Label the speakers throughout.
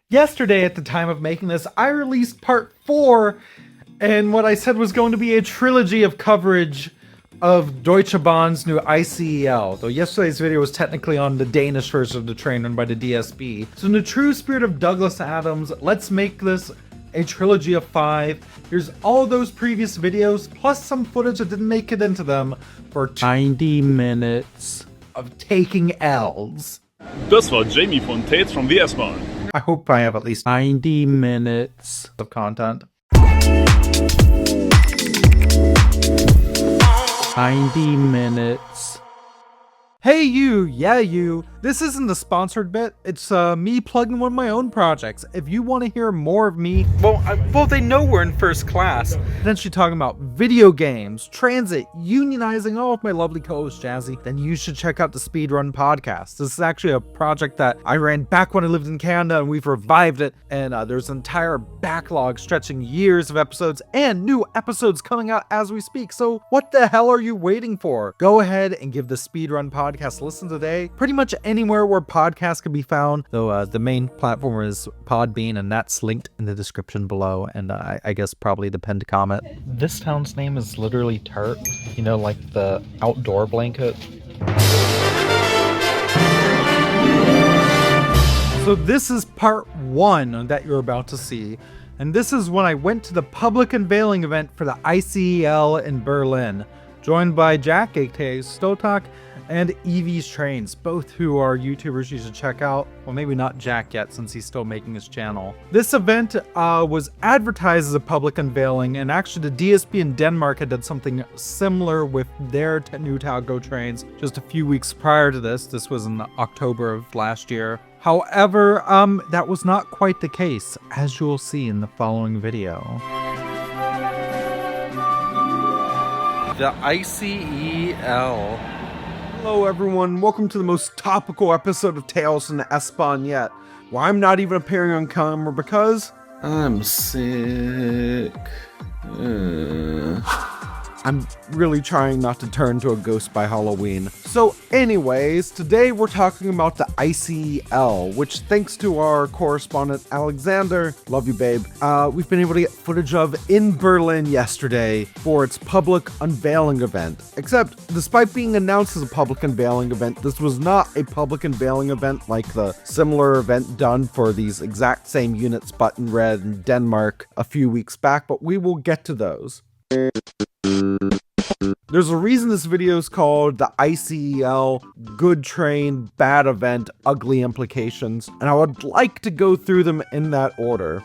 Speaker 1: Yesterday, at the time of making this, I released part 4, and what I said was going to be a trilogy of coverage of Deutsche Bahn's new ICEL, though yesterday's video was technically on the Danish version of the train run by the DSB. So in the true spirit of Douglas Adams, let's make this a trilogy of 5. Here's all those previous videos, plus some footage that didn't make it into them, for 90 minutes of taking L's.
Speaker 2: Das war Jamie von Tate from the S-Bahn.
Speaker 1: I hope I have at least 90 minutes of content. 90 minutes. Hey you, yeah you, this isn't a sponsored bit, it's me plugging one of my own projects. If you want to hear more of me, well they know we're in first class. Potentially talking about video games, transit, unionizing all of my lovely co-host Jazzy, then you should check out the Speedrun podcast. This is actually a project that I ran back when I lived in Canada and we've revived it, and there's an entire backlog stretching years of episodes and new episodes coming out as we speak. So what the hell are you waiting for? Go ahead and give the Speedrun podcast a listen today. Pretty much anywhere where podcasts can be found, though the main platform is Podbean, and that's linked in the description below, and I guess probably the pinned comment. This town's name is literally Turt, you know, like the outdoor blanket. So this is part 1 that you're about to see, and this is when I went to the public unveiling event for the ICEL in Berlin, joined by Jack, aka Stotak, and Evie's Trains, both who are YouTubers you should check out. Well, maybe not Jack yet, since he's still making his channel. This event was advertised as a public unveiling, and actually the DSB in Denmark had done something similar with their new Talgo trains just a few weeks prior to this. This was in October of last year. However, that was not quite the case, as you'll see in the following video. The ICEL. Hello everyone, welcome to the most topical episode of Tales in the S-Bahn yet. Well, I'm not even appearing on camera because I'm sick. I'm really trying not to turn to a ghost by Halloween. So anyways, today we're talking about the ICEL, which thanks to our correspondent Alexander, love you babe, we've been able to get footage of in Berlin yesterday for its public unveiling event. Except, despite being announced as a public unveiling event, this was not a public unveiling event like the similar event done for these exact same units but in red in Denmark a few weeks back, but we will get to those. There's a reason this video is called the ICEL Good Train, Bad Event, Ugly Implications, and I would like to go through them in that order.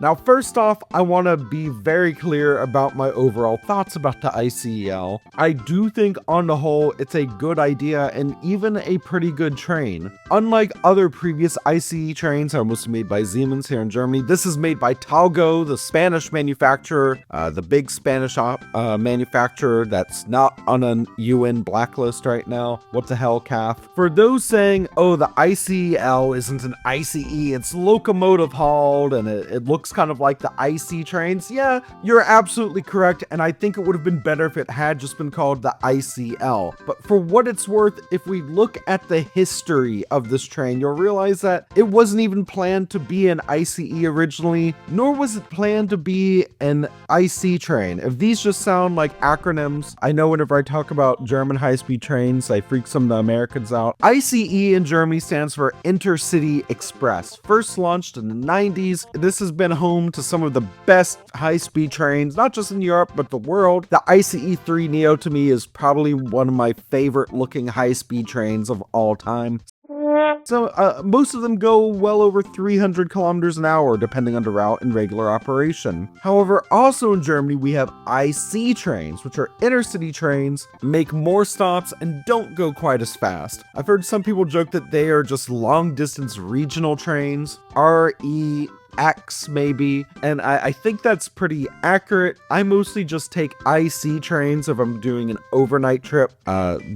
Speaker 1: Now, first off, I want to be very clear about my overall thoughts about the ICEL. I do think, on the whole, it's a good idea and even a pretty good train. Unlike other previous ICE trains that are mostly made by Siemens here in Germany, this is made by Talgo, the Spanish manufacturer, the big Spanish manufacturer that's not on a UN blacklist right now. What the hell, CAF? For those saying, oh, the ICEL isn't an ICE, it's locomotive hauled and it looks kind of like the IC trains, yeah, you're absolutely correct, and I think it would have been better if it had just been called the ICL. But for what it's worth, if we look at the history of this train, you'll realize that it wasn't even planned to be an ICE originally, nor was it planned to be an IC train. If these just sound like acronyms, I know whenever I talk about German high-speed trains, I freak some of the Americans out. ICE in Germany stands for Intercity Express. First launched in the 90s, this has been home to some of the best high-speed trains, not just in Europe, but the world. The ICE3 Neo to me is probably one of my favorite looking high-speed trains of all time. So most of them go well over 300 kilometers an hour, depending on the route and regular operation. However, also in Germany, we have IC trains, which are intercity trains, make more stops, and don't go quite as fast. I've heard some people joke that they are just long-distance regional trains, RE X maybe, and I think that's pretty accurate. I mostly just take IC trains if I'm doing an overnight trip.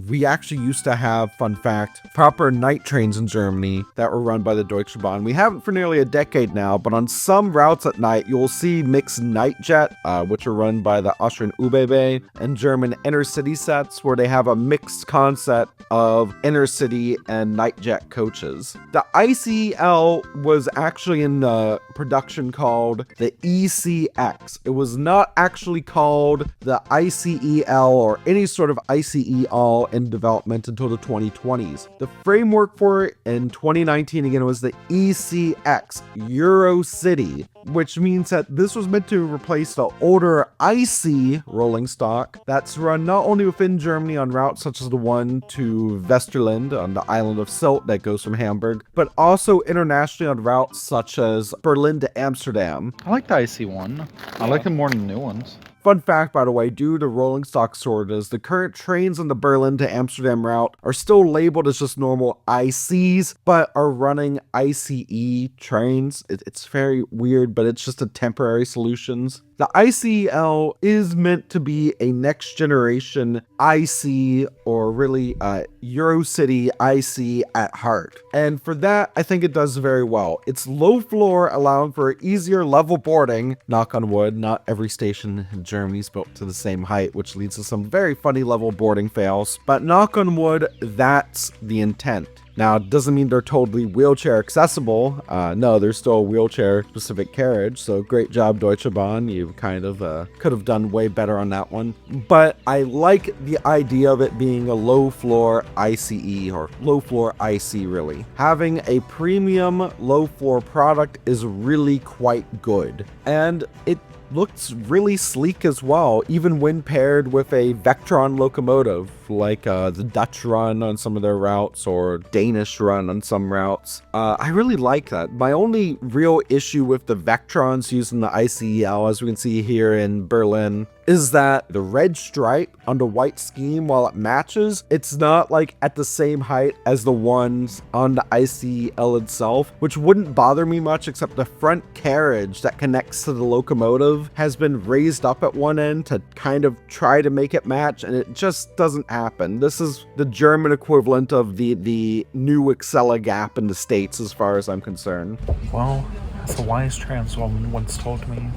Speaker 1: We actually used to have, fun fact, proper night trains in Germany that were run by the Deutsche Bahn. We haven't for nearly a decade now, but on some routes at night, you'll see mixed night jet, which are run by the Austrian ÖBB, and German intercity sets, where they have a mixed concept of intercity and night jet coaches. The ICL was actually in the production called the ECX. It was not actually called the ICEL or any sort of ICEL in development until the 2020s. The framework for it in 2019 again was the ECX, Eurocity, which means that this was meant to replace the older IC rolling stock that's run not only within Germany on routes such as the one to Westerland on the island of Sylt that goes from Hamburg, but also internationally on routes such as Berlin to Amsterdam.
Speaker 3: I like the IC one. I like them more than the new ones.
Speaker 1: Fun fact, by the way, due to rolling stock shortages, the current trains on the Berlin to Amsterdam route are still labeled as just normal ICs, but are running ICE trains. It's very weird, but it's just a temporary solutions. The ICL is meant to be a next generation IC, or really Eurocity IC at heart. And for that, I think it does very well. It's low floor, allowing for easier level boarding. Knock on wood, not every station in Germany is built to the same height, which leads to some very funny level boarding fails. But knock on wood, that's the intent. Now, it doesn't mean they're totally wheelchair accessible. No, there's still a wheelchair specific carriage. So great job, Deutsche Bahn. You kind of could have done way better on that one. But I like the idea of it being a low floor ICE, or low floor IC really. Having a premium low floor product is really quite good. And it looks really sleek as well, even when paired with a Vectron locomotive, like the Dutch run on some of their routes or Danish run on some routes. I really like that. My only real issue with the Vectrons using the ICEL, as we can see here in Berlin, is that the red stripe on the white scheme, while it matches, it's not like at the same height as the ones on the ICL itself, which wouldn't bother me much, except the front carriage that connects to the locomotive has been raised up at one end to kind of try to make it match, and it just doesn't happen. This is the German equivalent of the new Excella gap in the States as far as I'm concerned.
Speaker 4: Well, as a wise trans woman once told me,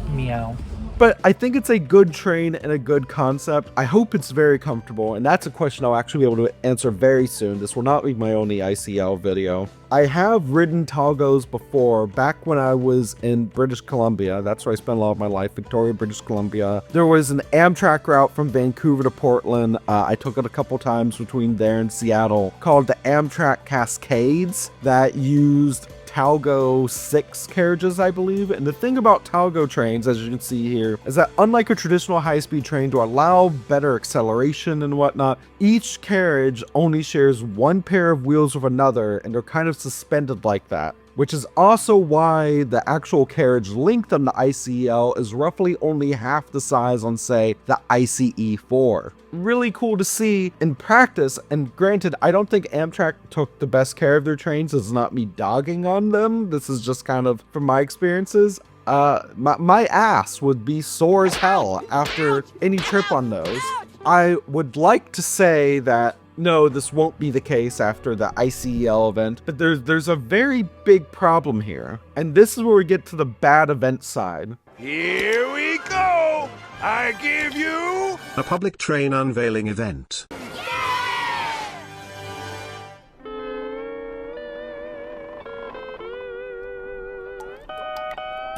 Speaker 4: meow.
Speaker 1: But I think it's a good train and a good concept. I hope it's very comfortable, and that's a question I'll actually be able to answer very soon. This will not be my only ICL video. I have ridden Talgos before, back when I was in British Columbia. That's where I spent a lot of my life, Victoria, British Columbia. There was an Amtrak route from Vancouver to Portland. I took it a couple times between there and Seattle, called the Amtrak Cascades, that used Talgo 6 carriages, I believe. And the thing about Talgo trains, as you can see here, is that unlike a traditional high-speed train, to allow better acceleration and whatnot, each carriage only shares one pair of wheels with another, and they're kind of suspended like that, which is also why the actual carriage length on the ICL is roughly only half the size on, say, the ICE4. Really cool to see in practice, and granted, I don't think Amtrak took the best care of their trains. It's not me dogging on them. This is just kind of from my experiences. My ass would be sore as hell after any trip on those. I would like to say that no, this won't be the case after the ICEL event, but there's a very big problem here. And this is where we get to the bad event side.
Speaker 5: Here we go! I give you
Speaker 6: a public train unveiling event.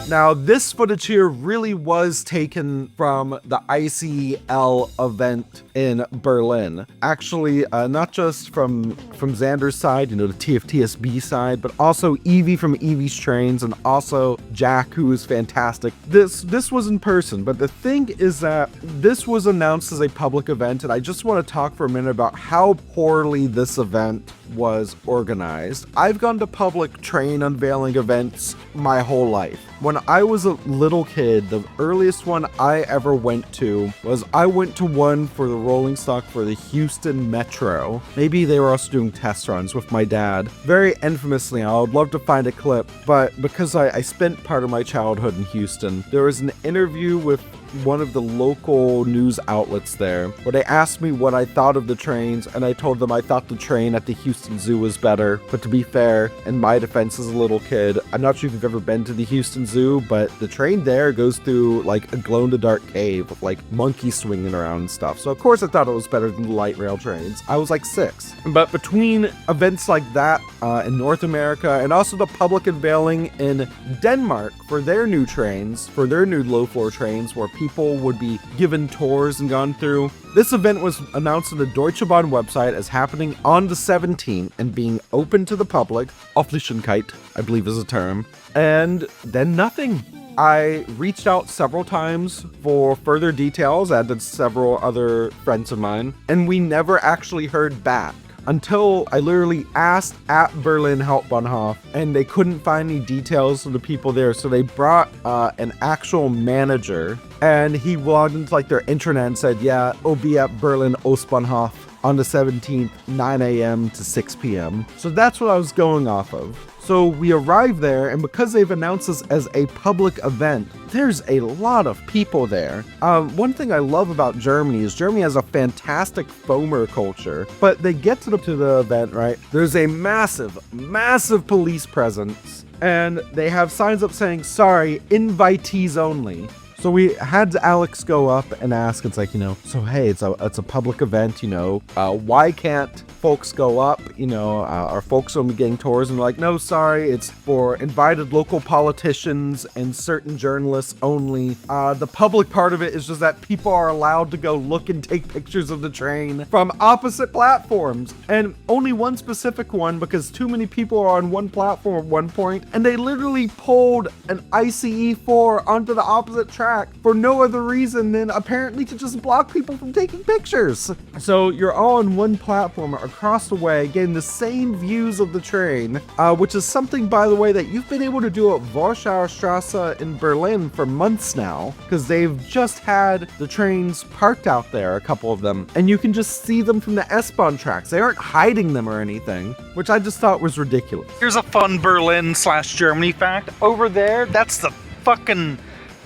Speaker 1: Now, this footage here really was taken from the ICL event in Berlin. Actually, not just from Xander's side, you know, the TFTSB side, but also Evie from Evie's Trains, and also Jack, who is fantastic. This was in person, but the thing is that this was announced as a public event, and I just want to talk for a minute about how poorly this event was organized. I've gone to public train unveiling events my whole life. When I was a little kid, the earliest one I ever went to was I went to one for the rolling stock for the Houston Metro. Maybe they were also doing test runs with my dad. Very infamously, I would love to find a clip, but because I spent part of my childhood in Houston, there was an interview with one of the local news outlets there where they asked me what I thought of the trains, and I told them I thought the train at the Houston Zoo was better. But to be fair, in my defense as a little kid, I'm not sure if you've ever been to the Houston Zoo, but the train there goes through like a glow-in-the-dark cave with like monkeys swinging around and stuff. So of course I thought it was better than the light rail trains. I was like 6. But between events like that in North America and also the public unveiling in Denmark for their new trains, for their new low-floor trains where people would be given tours and gone through. This event was announced on the Deutsche Bahn website as happening on the 17th and being open to the public. Öffentlichkeit, I believe is a term. And then nothing. I reached out several times for further details, as did several other friends of mine, and we never actually heard back. Until I literally asked at Berlin Hauptbahnhof, and they couldn't find any details of the people there, so they brought an actual manager, and he logged into like their intranet and said, yeah, it'll be at Berlin Ostbahnhof on the 17th, 9 a.m. to 6 p.m. So that's what I was going off of. So we arrived there, and because they've announced this as a public event, there's a lot of people there. One thing I love about Germany is Germany has a fantastic FOMER culture, but they get to the event, right? There's a massive police presence, and they have signs up saying, sorry, invitees only. So we had Alex go up and ask, it's like, so hey, it's a public event, why can't folks go up, are folks only getting tours? And they're like, no, sorry, it's for invited local politicians and certain journalists only. The public part of it is just that people are allowed to go look and take pictures of the train from opposite platforms, and only one specific one because too many people are on one platform at one point, and they literally pulled an ICE 4 onto the opposite track for no other reason than apparently to just block people from taking pictures. So you're all on one platform across the way, getting the same views of the train, which is something, by the way, that you've been able to do at Warschauer Straße in Berlin for months now, because they've just had the trains parked out there, a couple of them, and you can just see them from the S-Bahn tracks. They aren't hiding them or anything, which I just thought was ridiculous.
Speaker 3: Here's a fun Berlin/Germany fact. Over there, that's the fucking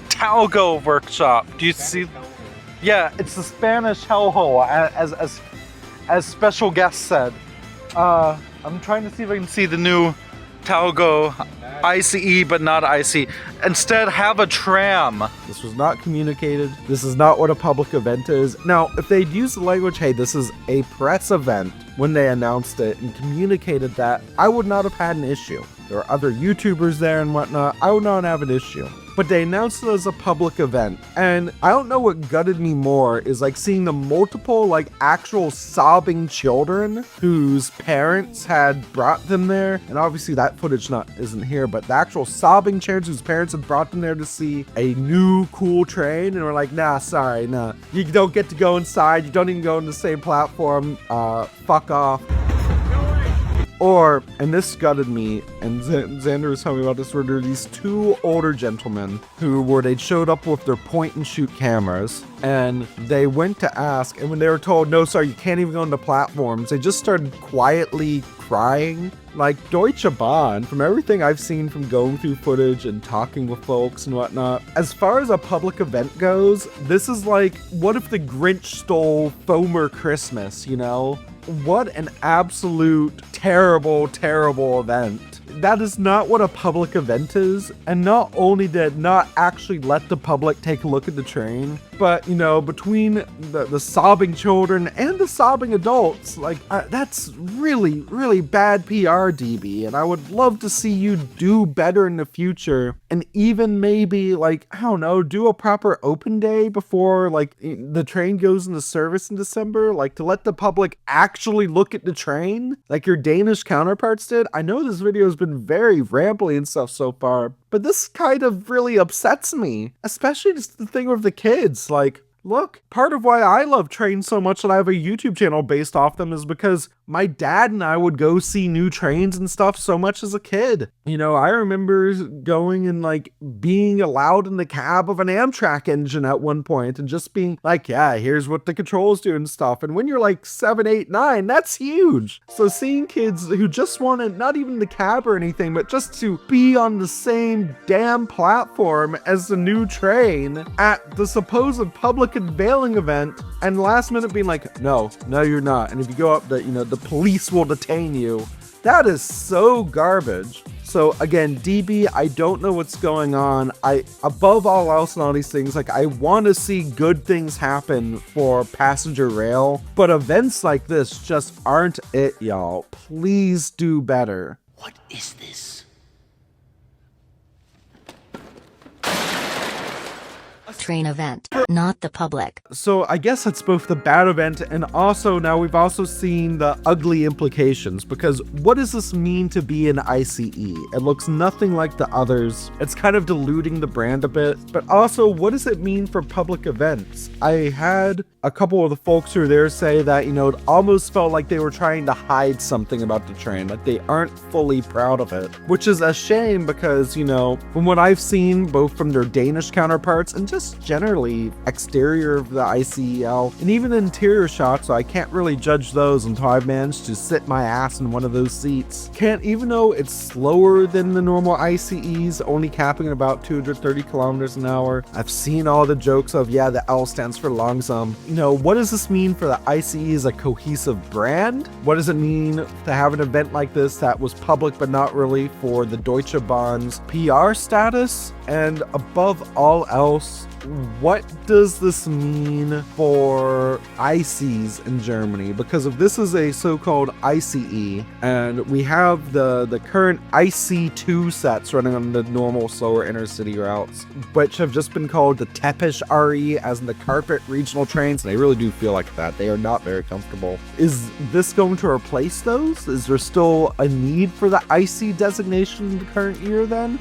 Speaker 3: Talgo workshop. Do you see? Yeah, it's the Spanish hellhole, as special guest said. I'm trying to see if I can see the new Talgo ICE, but not ICE. Instead, have a tram.
Speaker 1: This was not communicated. This is not what a public event is. Now, if they'd used the language, hey, this is a press event, when they announced it and communicated that, I would not have had an issue. There were other YouTubers there and whatnot. I would not have an issue. But they announced it as a public event. And I don't know what gutted me more is like seeing the multiple like actual sobbing children whose parents had brought them there. And obviously that footage isn't here, but the actual sobbing children whose parents had brought them there to see a new cool train. And we're like, nah, sorry, nah. You don't get to go inside. You don't even go on the same platform. Fuck off. Or, and this gutted me, and Xander was telling me about this, where there were these 2 older gentlemen they showed up with their point and shoot cameras, and they went to ask, and when they were told, no, sorry, you can't even go on the platforms, they just started quietly crying. Like, Deutsche Bahn, from everything I've seen from going through footage and talking with folks and whatnot, as far as a public event goes, this is like, what if the Grinch stole FOMER Christmas, What an absolute terrible event. That is not what a public event is. And not only did it not actually let the public take a look at the train, but, between the sobbing children and the sobbing adults, that's really, really bad PR, DB. And I would love to see you do better in the future. And even maybe, do a proper open day before, the train goes into service in December. To let the public actually look at the train, like your Danish counterparts did. I know this video has been very rambly and stuff so far, but this kind of really upsets me, especially just the thing with the kids. look, part of why I love trains so much that I have a YouTube channel based off them is because my dad and I would go see new trains and stuff so much as a kid. You know, I remember going and like being allowed in the cab of an Amtrak engine at one point and just being like, yeah, here's what the controls do and stuff. And when you're like 7, 8, 9, that's huge. So seeing kids who just wanted not even the cab or anything, but just to be on the same damn platform as the new train at the supposed public unveiling event, and last minute being like, no, you're not. And if you go up, the police will detain you. That is so garbage. So again, DB, I don't know what's going on. Above all else and all these things, like I want to see good things happen for passenger rail, but events like this just aren't it, y'all. Please do better.
Speaker 7: What is this?
Speaker 8: Train event, not the public.
Speaker 1: So I guess it's both the bad event and also now we've also seen the ugly implications, because what does this mean to be an ICE? It looks nothing like the others. It's kind of diluting the brand a bit, but also what does it mean for public events? I had a couple of the folks who were there say that, it almost felt like they were trying to hide something about the train, like they aren't fully proud of it, which is a shame because, from what I've seen, both from their Danish counterparts and just generally exterior of the ICEL and even the interior shots, so I can't really judge those until I've managed to sit my ass in one of those seats. Even though it's slower than the normal ICEs, only capping at about 230 kilometers an hour, I've seen all the jokes of, yeah, the L stands for langsam. What does this mean for the ICE as a cohesive brand? What does it mean to have an event like this that was public but not really for the Deutsche Bahn's PR status? And above all else, what does this mean for ICEs in Germany? Because if this is a so-called ICE, and we have the current IC2 sets running on the normal slower intercity routes, which have just been called the Teppich RE, as in the carpet regional trains, and they really do feel like that. They are not very comfortable. Is this going to replace those? Is there still a need for the IC designation in the current year then?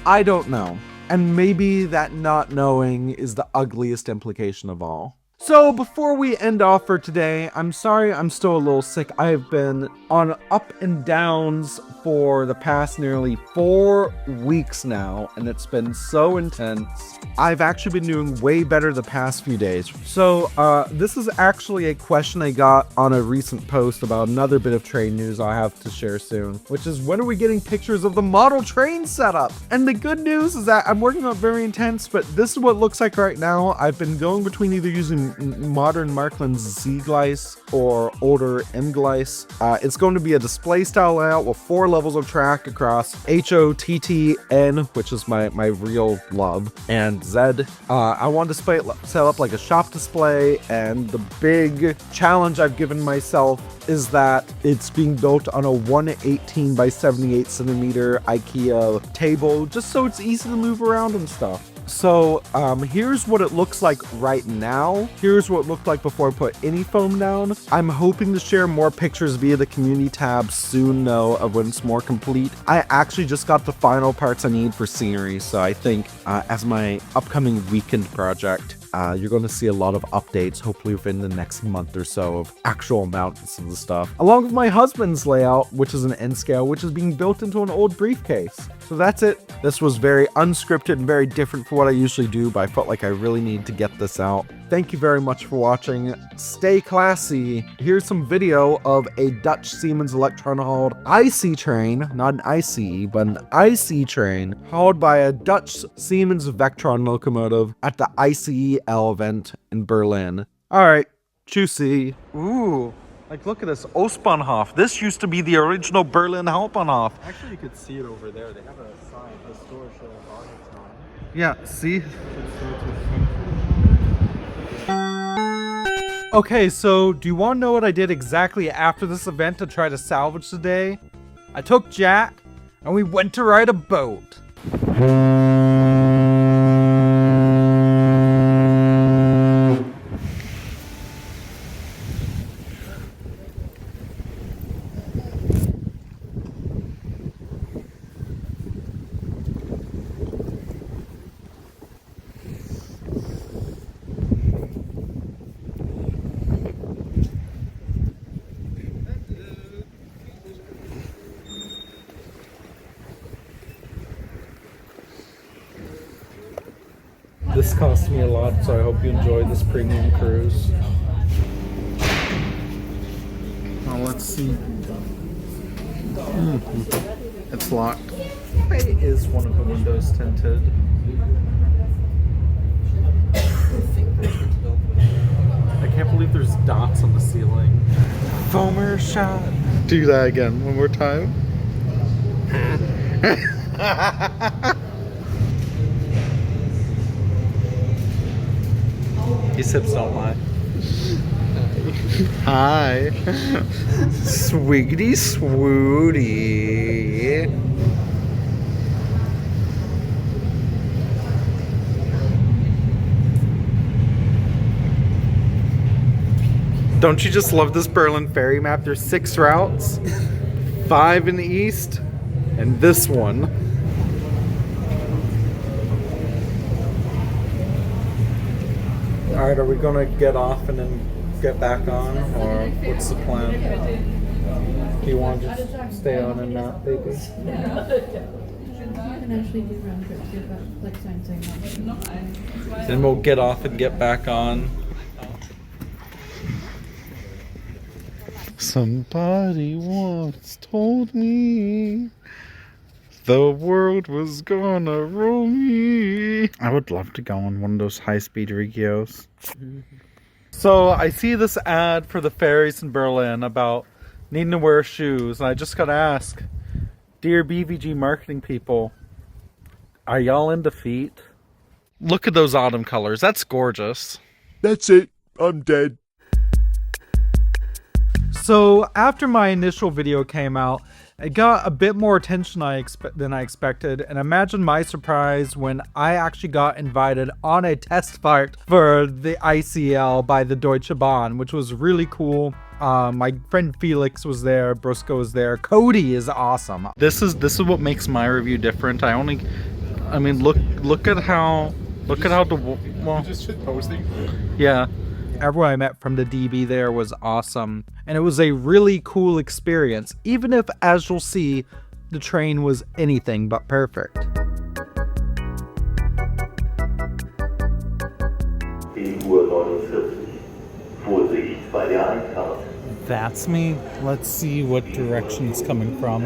Speaker 1: I don't know. And maybe that not knowing is the ugliest implication of all. So before we end off for today, I'm sorry I'm still a little sick. I've been on up and downs for the past nearly 4 weeks now, and it's been so intense. I've actually been doing way better the past few days. So this is actually a question I got on a recent post about another bit of train news I'll have to share soon, which is, when are we getting pictures of the model train setup? And the good news is that I'm working on it very intense, but this is what it looks like right now. I've been going between either using modern Markland's Z-Gleis or older M-Gleis. It's going to be a display style layout with 4 levels of track across HOTTN, which is my real love, and Z. I want to set up like a shop display, and the big challenge I've given myself is that it's being built on a 118 by 78 centimeter IKEA table, just so it's easy to move around and stuff. So here's what it looks like right now. Here's what it looked like before I put any foam down. I'm hoping to share more pictures via the community tab soon though, of when it's more complete. I actually just got the final parts I need for scenery, so I think as my upcoming weekend project, you're going to see a lot of updates, hopefully within the next month or so, of actual mountains and stuff. Along with my husband's layout, which is an N scale, which is being built into an old briefcase. So that's it. This was very unscripted and very different for what I usually do, but I felt like I really need to get this out. Thank you very much for watching. Stay classy. Here's some video of a Dutch Siemens Electron-hauled IC train, not an ICE, but an IC train, hauled by a Dutch Siemens Vectron locomotive at the ICEL event in Berlin. Alright, juicy.
Speaker 3: Ooh, like look at this Ostbahnhof. This used to be the original Berlin Hauptbahnhof.
Speaker 1: Actually, you could see it over there. They have a sign, Historische Bahnhof.
Speaker 3: Yeah, see?
Speaker 1: Okay, so do you want to know what I did exactly after this event to try to salvage the day? I took Jack, and we went to ride a boat.
Speaker 3: cost me a lot, so I hope you enjoy this premium cruise. Well, let's see. It's locked. Why is one of the windows tinted? I can't believe there's dots on the ceiling. Foamer shot. Do that again, one more time. These hips don't lie. Hi. Swiggity swooty. Don't you just love this Berlin ferry map? There's 6 routes, 5 in the east, and this one. Alright, are we gonna get off and then get back on, or what's the plan? Do you want to just stay on and not, baby?
Speaker 7: You can actually do round trips here, but like same.
Speaker 3: Then we'll get off and get back on. Somebody once told me the world was gonna roll me. I would love to go on one of those high-speed Regios. So I see this ad for the ferries in Berlin about needing to wear shoes, and I just gotta ask, dear BVG marketing people, are y'all into feet? Look at those autumn colors. That's gorgeous.
Speaker 5: That's it. I'm dead.
Speaker 3: So after my initial video came out, it got a bit more attention than I expected, and imagine my surprise when I actually got invited on a test flight for the ICL by the Deutsche Bahn, which was really cool. My friend Felix was there, Brusco was there, Cody is awesome. This is what makes my review different. I mean, look at how well,
Speaker 5: Just shit posting.
Speaker 3: yeah. Everyone I met from the DB there was awesome, and it was a really cool experience, even if, as you'll see, the train was anything but perfect.
Speaker 9: Vorsicht bei der Einfahrt.
Speaker 3: That's me. Let's see what direction it's coming from.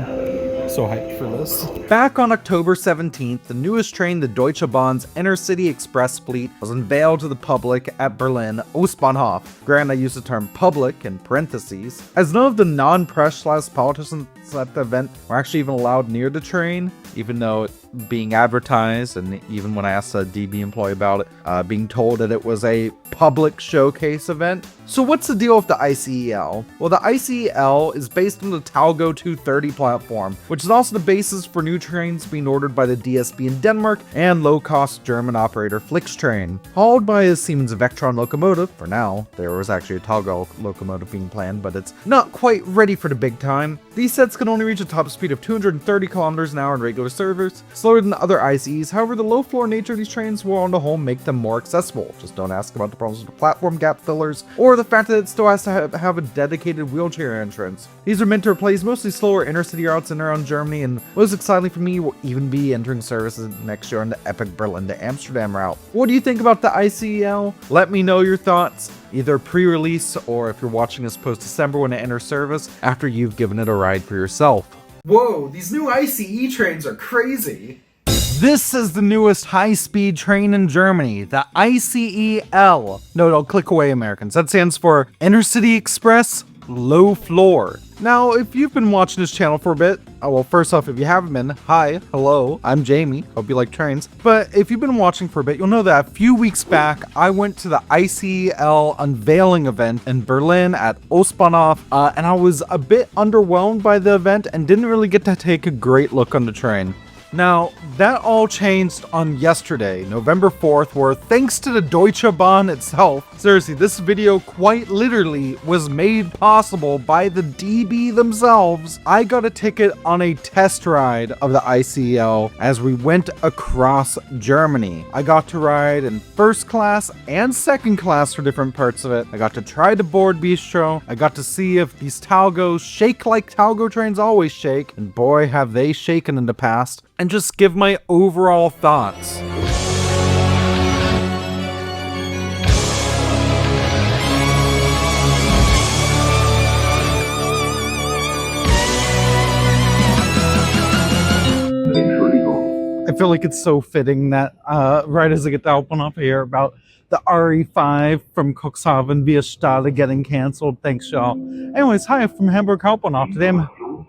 Speaker 3: So hyped for this. Back on October 17th, the newest train, the Deutsche Bahn's Intercity Express fleet, was unveiled to the public at Berlin Ostbahnhof. Granted, I use the term public in parentheses, as none of the non-press politicians at the event were actually even allowed near the train, even though it being advertised, and even when I asked a DB employee about it, being told that it was a public showcase event. So what's the deal with the ICEL? Well, the ICEL is based on the Talgo 230 platform, which is also the basis for new trains being ordered by the DSB in Denmark and low-cost German operator Flixtrain. Hauled by a Siemens Vectron locomotive, for now, there was actually a Talgo locomotive being planned, but it's not quite ready for the big time. These sets can only reach a top speed of 230 kilometers an hour in regular service, slower than the other ICEs. However, the low floor nature of these trains will on the whole make them more accessible. Just don't ask about the problems with the platform gap fillers, or the fact that it still has to have a dedicated wheelchair entrance. These are meant to replace mostly slower intercity routes in and around Germany, and most exciting for me will even be entering services next year on the epic Berlin to Amsterdam route. What do you think about the ICEL? Let me know your thoughts, either pre-release or if you're watching this post-December when it enters service, after you've given it a ride for yourself. Whoa, these new ICE trains are crazy! This is the newest high-speed train in Germany, the ICEL. No, click away, Americans. That stands for Intercity Express Low Floor. Now, if you've been watching this channel for a bit, well, first off, if you haven't been, hi, hello, I'm Jamie, hope you like trains. But if you've been watching for a bit, you'll know that a few weeks back, I went to the ICEL unveiling event in Berlin at Ostbahnhof, and I was a bit underwhelmed by the event and didn't really get to take a great look on the train. Now, that all changed on yesterday, November 4th, where thanks to the Deutsche Bahn itself, seriously, this video quite literally was made possible by the DB themselves. I got a ticket on a test ride of the ICL as we went across Germany. I got to ride in first class and second class for different parts of it. I got to try the board bistro. I got to see if these Talgos shake like Talgo trains always shake, and boy have they shaken in the past, and just give my overall thoughts. feel like it's so fitting that right as I get to open up here about the RE5 from Cuxhaven via Stade getting canceled. Thanks, y'all. Anyways, hi, from Hamburg Hauptbahnhof. Today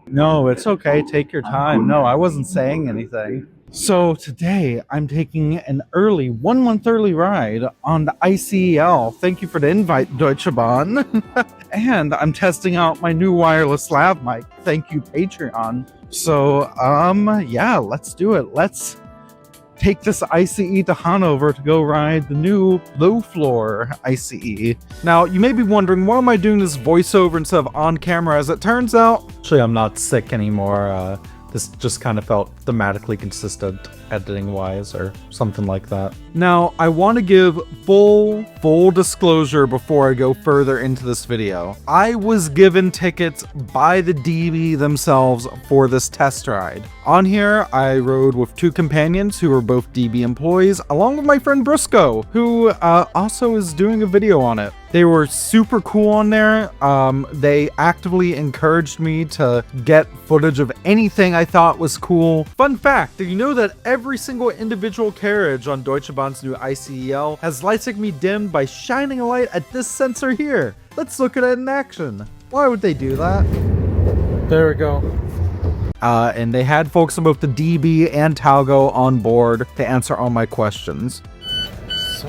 Speaker 3: No, it's okay. Take your time. No, I wasn't saying anything. So today I'm taking an 1 month early ride on the ICEL. Thank you for the invite, Deutsche Bahn. And I'm testing out my new wireless lav mic. Thank you, Patreon. So, yeah, let's do it. Let's take this ICE to Hanover to go ride the new low-floor ICE. Now, you may be wondering, why am I doing this voiceover instead of on camera? As it turns out, actually, I'm not sick anymore. This just kind of felt thematically consistent, editing-wise, or something like that. Now, I want to give full disclosure before I go further into this video. I was given tickets by the DB themselves for this test ride. On here, I rode with 2 companions who were both DB employees, along with my friend Briscoe, who also is doing a video on it. They were super cool on there. They actively encouraged me to get footage of anything I thought was cool. Fun fact, did you know that every single individual carriage on Deutsche Bahn's new ICEL has light signal dimmed by shining a light at this sensor here? Let's look at it in action. Why would they do that? There we go. And they had folks from both the DB and Talgo on board to answer all my questions. So,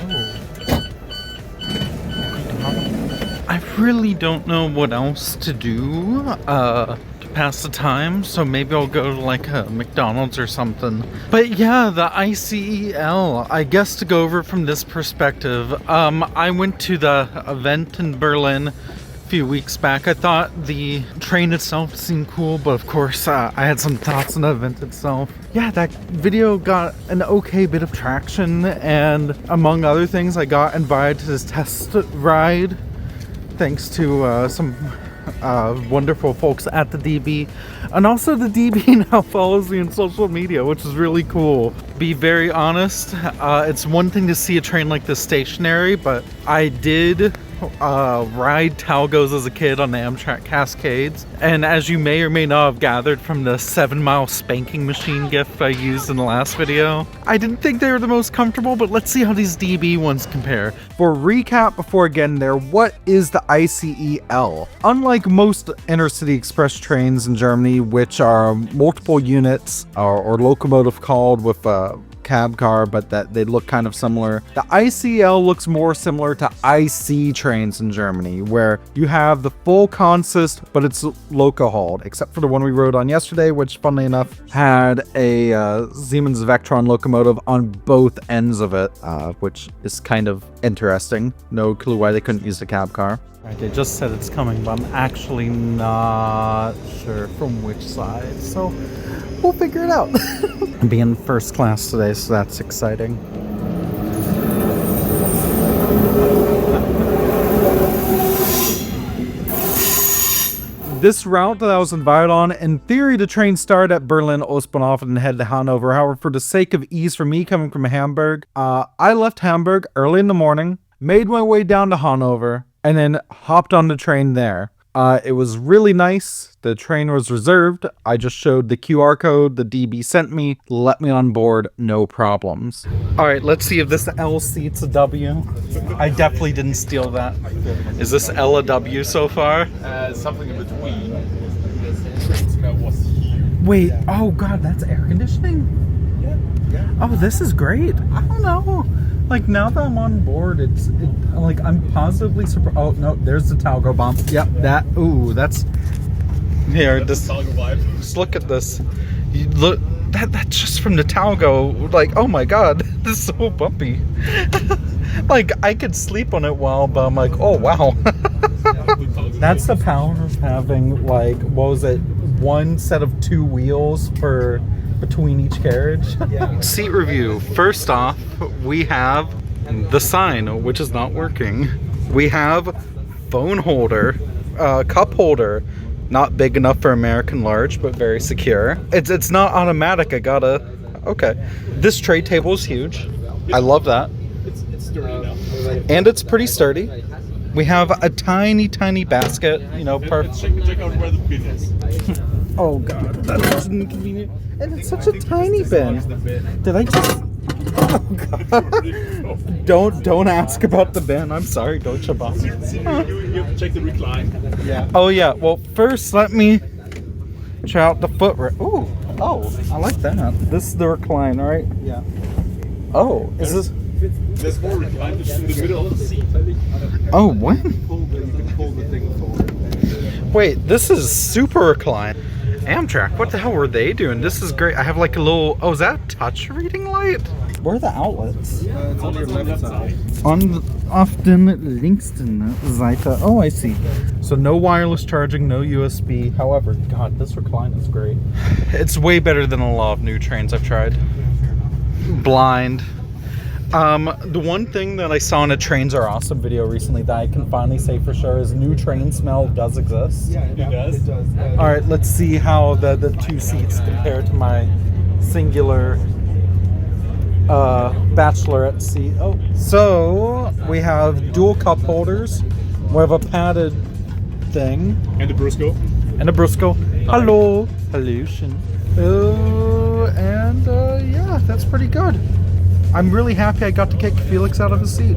Speaker 3: I really don't know what else to do to pass the time, so maybe I'll go to like a McDonald's or something. But yeah, the ICEL, I guess to go over from this perspective, I went to the event in Berlin a few weeks back. I thought the train itself seemed cool, but of course I had some thoughts on the event itself. Yeah, that video got an okay bit of traction, and among other things, I got invited to this test ride thanks to some wonderful folks at the DB, and also the DB now follows me on social media, which is really cool. Be very honest, it's one thing to see a train like this stationary, but I did ride Talgos as a kid on the Amtrak Cascades, and as you may or may not have gathered from the 7-mile spanking machine gift I used in the last video, I didn't think they were the most comfortable, but let's see how these DB ones compare. For recap before getting there, what is the ICEL? Unlike most intercity express trains in Germany, which are multiple units or locomotive called with a cab car, but that they look kind of similar, the ICL looks more similar to IC trains in Germany, where you have the full consist, but it's loco-hauled, except for the one we rode on yesterday, which funnily enough had a Siemens Vectron locomotive on both ends of it, which is kind of interesting. No clue why they couldn't use the cab car. Alright, they just said it's coming, but I'm actually not sure from which side, so we'll figure it out. I'm being first class today, so that's exciting. This route that I was invited on, in theory, the train started at Berlin Ostbahnhof and head to Hanover. However, for the sake of ease for me coming from Hamburg, I left Hamburg early in the morning, made my way down to Hanover, and then hopped on the train there. It was really nice. The train was reserved. I just showed the QR code the DB sent me, let me on board, no problems. All right, let's see if this L seat's a W. I definitely didn't steal that. Is this L a W so far?
Speaker 5: Something in between.
Speaker 3: Wait, oh god, that's air conditioning? Yeah. Oh, this is great. I don't know. Like, now that I'm on board, like, I'm positively surprised. Oh, no, there's the Talgo bomb. Yep, that, ooh, that's, here, just look at this. You look, that's just from the Talgo. Like, oh my god, this is so bumpy. Like, I could sleep on it well, but I'm like, oh wow. That's the power of having, like, what was it, one set of 2 wheels for between each carriage. Seat review. First off, we have the sign, which is not working. We have phone holder, cup holder, not big enough for American large, but very secure. It's not automatic. I gotta. Okay. This tray table is huge. I love that. It's sturdy enough. And it's pretty sturdy. We have a tiny basket. You know, perfect.
Speaker 5: Check out where the bin is.
Speaker 3: Oh god, that's inconvenient. And it's such a tiny bin. Did I just... Oh god. Don't ask about the bin. I'm sorry, Deutsche Bahn.
Speaker 2: You have to check the recline.
Speaker 3: Yeah. Oh yeah. Well, first let me try out the footrest. Ooh. Oh, I like that. This is the recline, right? Yeah. Oh, is this?
Speaker 2: There's more recline just in the middle of the seat.
Speaker 3: Oh, what? Wait, this is super recline. Amtrak, what the hell were they doing? This is great. I have like a little... Oh, is that a touch reading light? Where are the outlets?
Speaker 2: It's on your left side.
Speaker 3: Auf den linksten Seite. Oh, I see. So no wireless charging, no USB. However, God, this recline is great. It's way better than a lot of new trains I've tried. Blind. The one thing that I saw in a Trains Are Awesome video recently that I can finally say for sure is new train smell does exist.
Speaker 2: Yeah, it does.
Speaker 3: Alright, let's see how the two seats compare to my singular bachelorette seat. Oh, so we have dual cup holders. We have a padded thing.
Speaker 2: And the Brusco.
Speaker 3: And a Brusco. Hello. Hallution. Yeah, that's pretty good. I'm really happy I got to kick Felix out of his seat.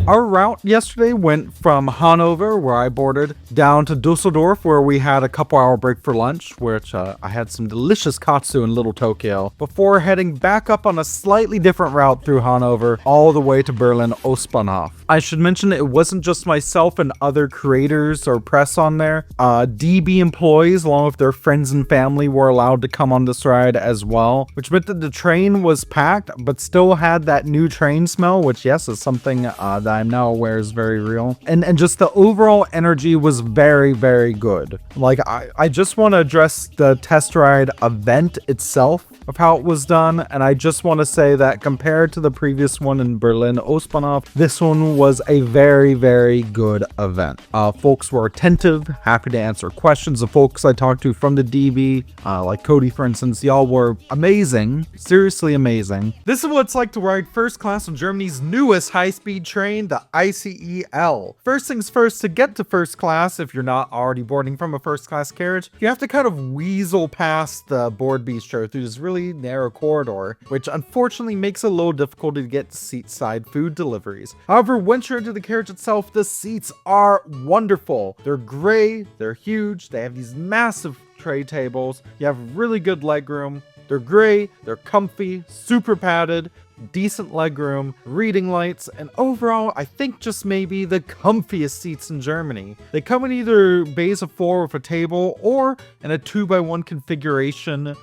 Speaker 3: Our route yesterday went from Hanover, where I boarded, down to Dusseldorf, where we had a couple-hour break for lunch, which I had some delicious katsu in Little Tokyo, before heading back up on a slightly different route through Hanover, all the way to Berlin Ostbahnhof. I should mention it wasn't just myself and other creators or press on there. DB employees, along with their friends and family, were allowed to come on this ride as well, which meant that the train was packed, but still had that new train smell, which, yes, is something that I'm now aware is very real. And just the overall energy was very, very good. Like, I just want to address the test ride event itself of how it was done, and I just want to say that compared to the previous one in Berlin Ostbahnhof, this one was a very, very good event. Folks were attentive, happy to answer questions. The folks I talked to from the DB, like Cody for instance, y'all were amazing, seriously amazing. This is what it's like to ride first class on Germany's newest high-speed train, the ICEL. First things first, to get to first class, if you're not already boarding from a first class carriage, you have to kind of weasel past the board bistro through this really narrow corridor, which unfortunately makes it a little difficult to get seat-side food deliveries. However, once you're into the carriage itself, the seats are wonderful. They're gray, they're huge, they have these massive tray tables, you have really good legroom. They're gray, they're comfy, super padded, decent legroom, reading lights, and overall, I think just maybe the comfiest seats in Germany. They come in either bays of 4 with a table or in a 2x1 configuration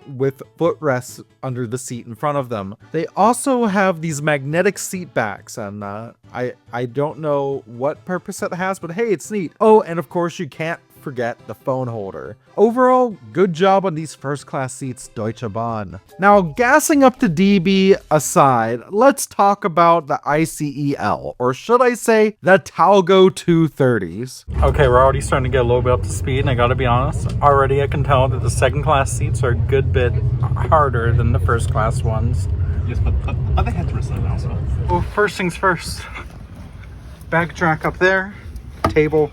Speaker 3: with footrests under the seat in front of them. They also have these magnetic seat backs, and I don't know what purpose that has, but hey, it's neat. Oh, and of course you can't forget the phone holder. Overall, good job on these first class seats, Deutsche Bahn. Now, gassing up the DB aside, let's talk about the ICEL, or should I say, the Talgo 230s. Okay, we're already starting to get a little bit up to speed, and I gotta be honest, already I can tell that the second class seats are a good bit harder than the first class ones.
Speaker 2: Yes, but other headrests are also.
Speaker 3: Well, first things first. Back track up there, table,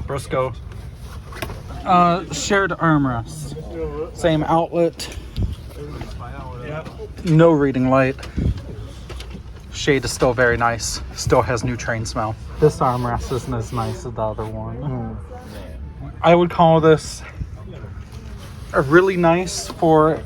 Speaker 3: Brusco. Shared armrest. Same outlet. No reading light. Shade is still very nice. Still has new train smell. This armrest isn't as nice as the other one. I would call this a really nice for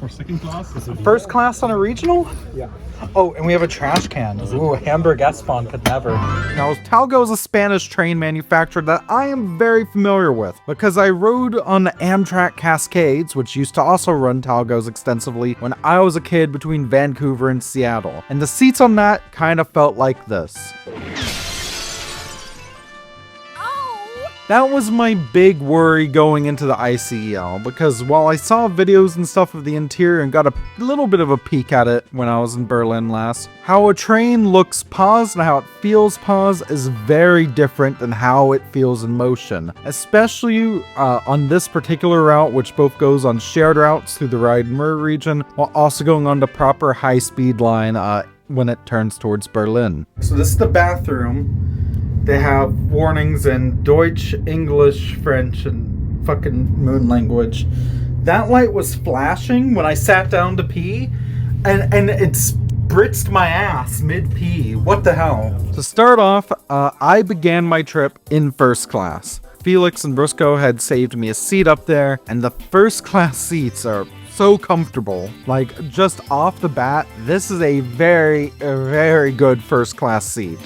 Speaker 2: second class?
Speaker 3: first class on a regional? Yeah. Oh, and we have a trash can. Ooh, Hamburg S-Bahn could never. Now, Talgo is a Spanish train manufacturer that I am very familiar with because I rode on the Amtrak Cascades, which used to also run Talgos extensively when I was a kid between Vancouver and Seattle. And the seats on that kind of felt like this. That was my big worry going into the ICEL, because while I saw videos and stuff of the interior and got a little bit of a peek at it when I was in Berlin last, how a train looks paused and how it feels paused is very different than how it feels in motion. Especially on this particular route, which both goes on shared routes through the Rhein-Ruhr region, while also going on the proper high-speed line when it turns towards Berlin. So this is the bathroom. They have warnings in Deutsch, English, French, and fucking moon language. That light was flashing when I sat down to pee, and it spritzed my ass mid-pee. What the hell? To start off, I began my trip in first class. Felix and Brusco had saved me a seat up there, and the first class seats are so comfortable. Like, just off the bat, this is a very good first class seat.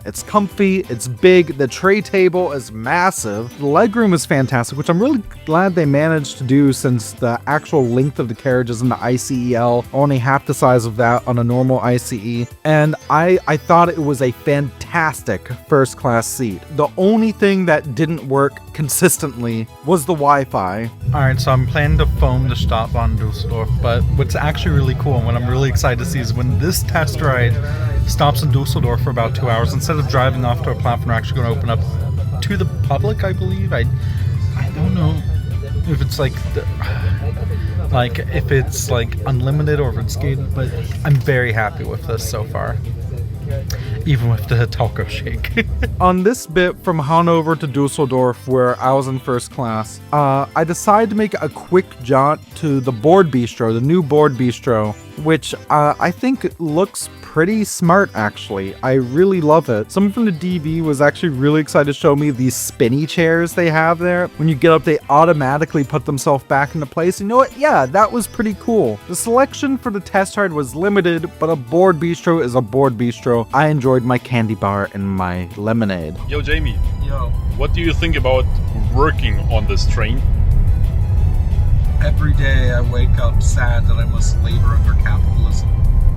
Speaker 3: It's comfy, it's big, the tray table is massive, the legroom is fantastic, which I'm really glad they managed to do since the actual length of the carriages in the ICEL only half the size of that on a normal ICE, and I thought it was a fantastic first class seat. The only thing that didn't work consistently was the Wi-Fi. Alright, so I'm planning to phone the stop on Dusseldorf, but what's actually really cool and what I'm really excited to see is when this test ride stops in Dusseldorf for about 2 hours, instead of driving off to a platform, we're actually going to open up to the public, I believe. I don't know if it's like if it's like unlimited or if it's gated, but I'm very happy with this so far. Even with the Talgo shake. On this bit from Hanover to Dusseldorf, where I was in first class, I decided to make a quick jaunt to the board bistro, the new board bistro, which I think looks pretty smart, actually. I really love it. Someone from the DB was actually really excited to show me these spinny chairs they have there. When you get up, they automatically put themselves back into place. You know what? Yeah, that was pretty cool. The selection for the test ride was limited, but a board bistro is a board bistro. I enjoyed my candy bar and my lemonade.
Speaker 2: Yo, Jamie.
Speaker 3: Yo.
Speaker 2: What do you think about working on this train?
Speaker 3: Every day I wake up sad that I must labor under capitalism.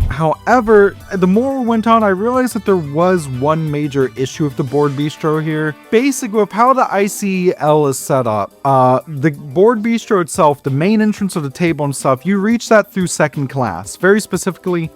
Speaker 3: However, the more we went on, I realized that there was one major issue with the board bistro here. Basically, with how the ICEL is set up, the board bistro itself, the main entrance of the table and stuff, you reach that through second class. Very specifically,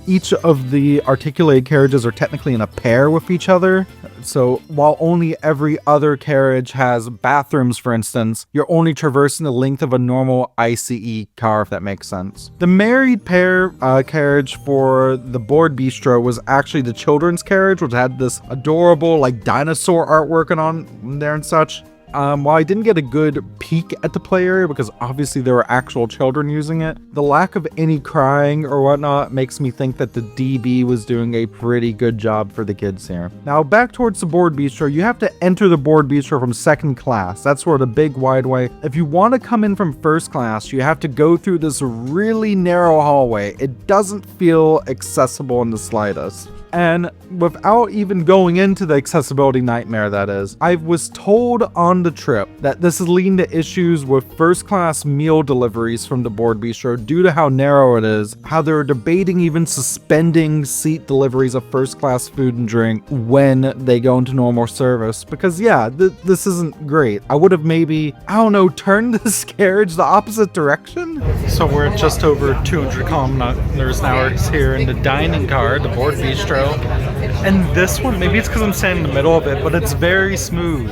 Speaker 3: each of the articulated carriages are technically in a pair with each other. So while only every other carriage has bathrooms, for instance, you're only traversing the length of a normal ICE car, if that makes sense. The married pair carriage for the board bistro was actually the children's carriage, which had this adorable like dinosaur artwork on there and such. While I didn't get a good peek at the play area because obviously there were actual children using it, the lack of any crying or whatnot makes me think that the DB was doing a pretty good job for the kids here. Now back towards the board bistro, you have to enter the board bistro from second class. That's where the big wide way. If you want to come in from first class, you have to go through this really narrow hallway. It doesn't feel accessible in the slightest. And without even going into the accessibility nightmare that is, I was told on the trip that this is leading to issues with first class meal deliveries from the board bistro due to how narrow it is, how they're debating even suspending seat deliveries of first class food and drink when they go into normal service. Because yeah, this isn't great. I would have maybe, I don't know, turned this carriage the opposite direction? So we're at just over 200 kilometers an hour here in the dining car, the board bistro. And this one, maybe it's because I'm standing in the middle of it, but it's very smooth,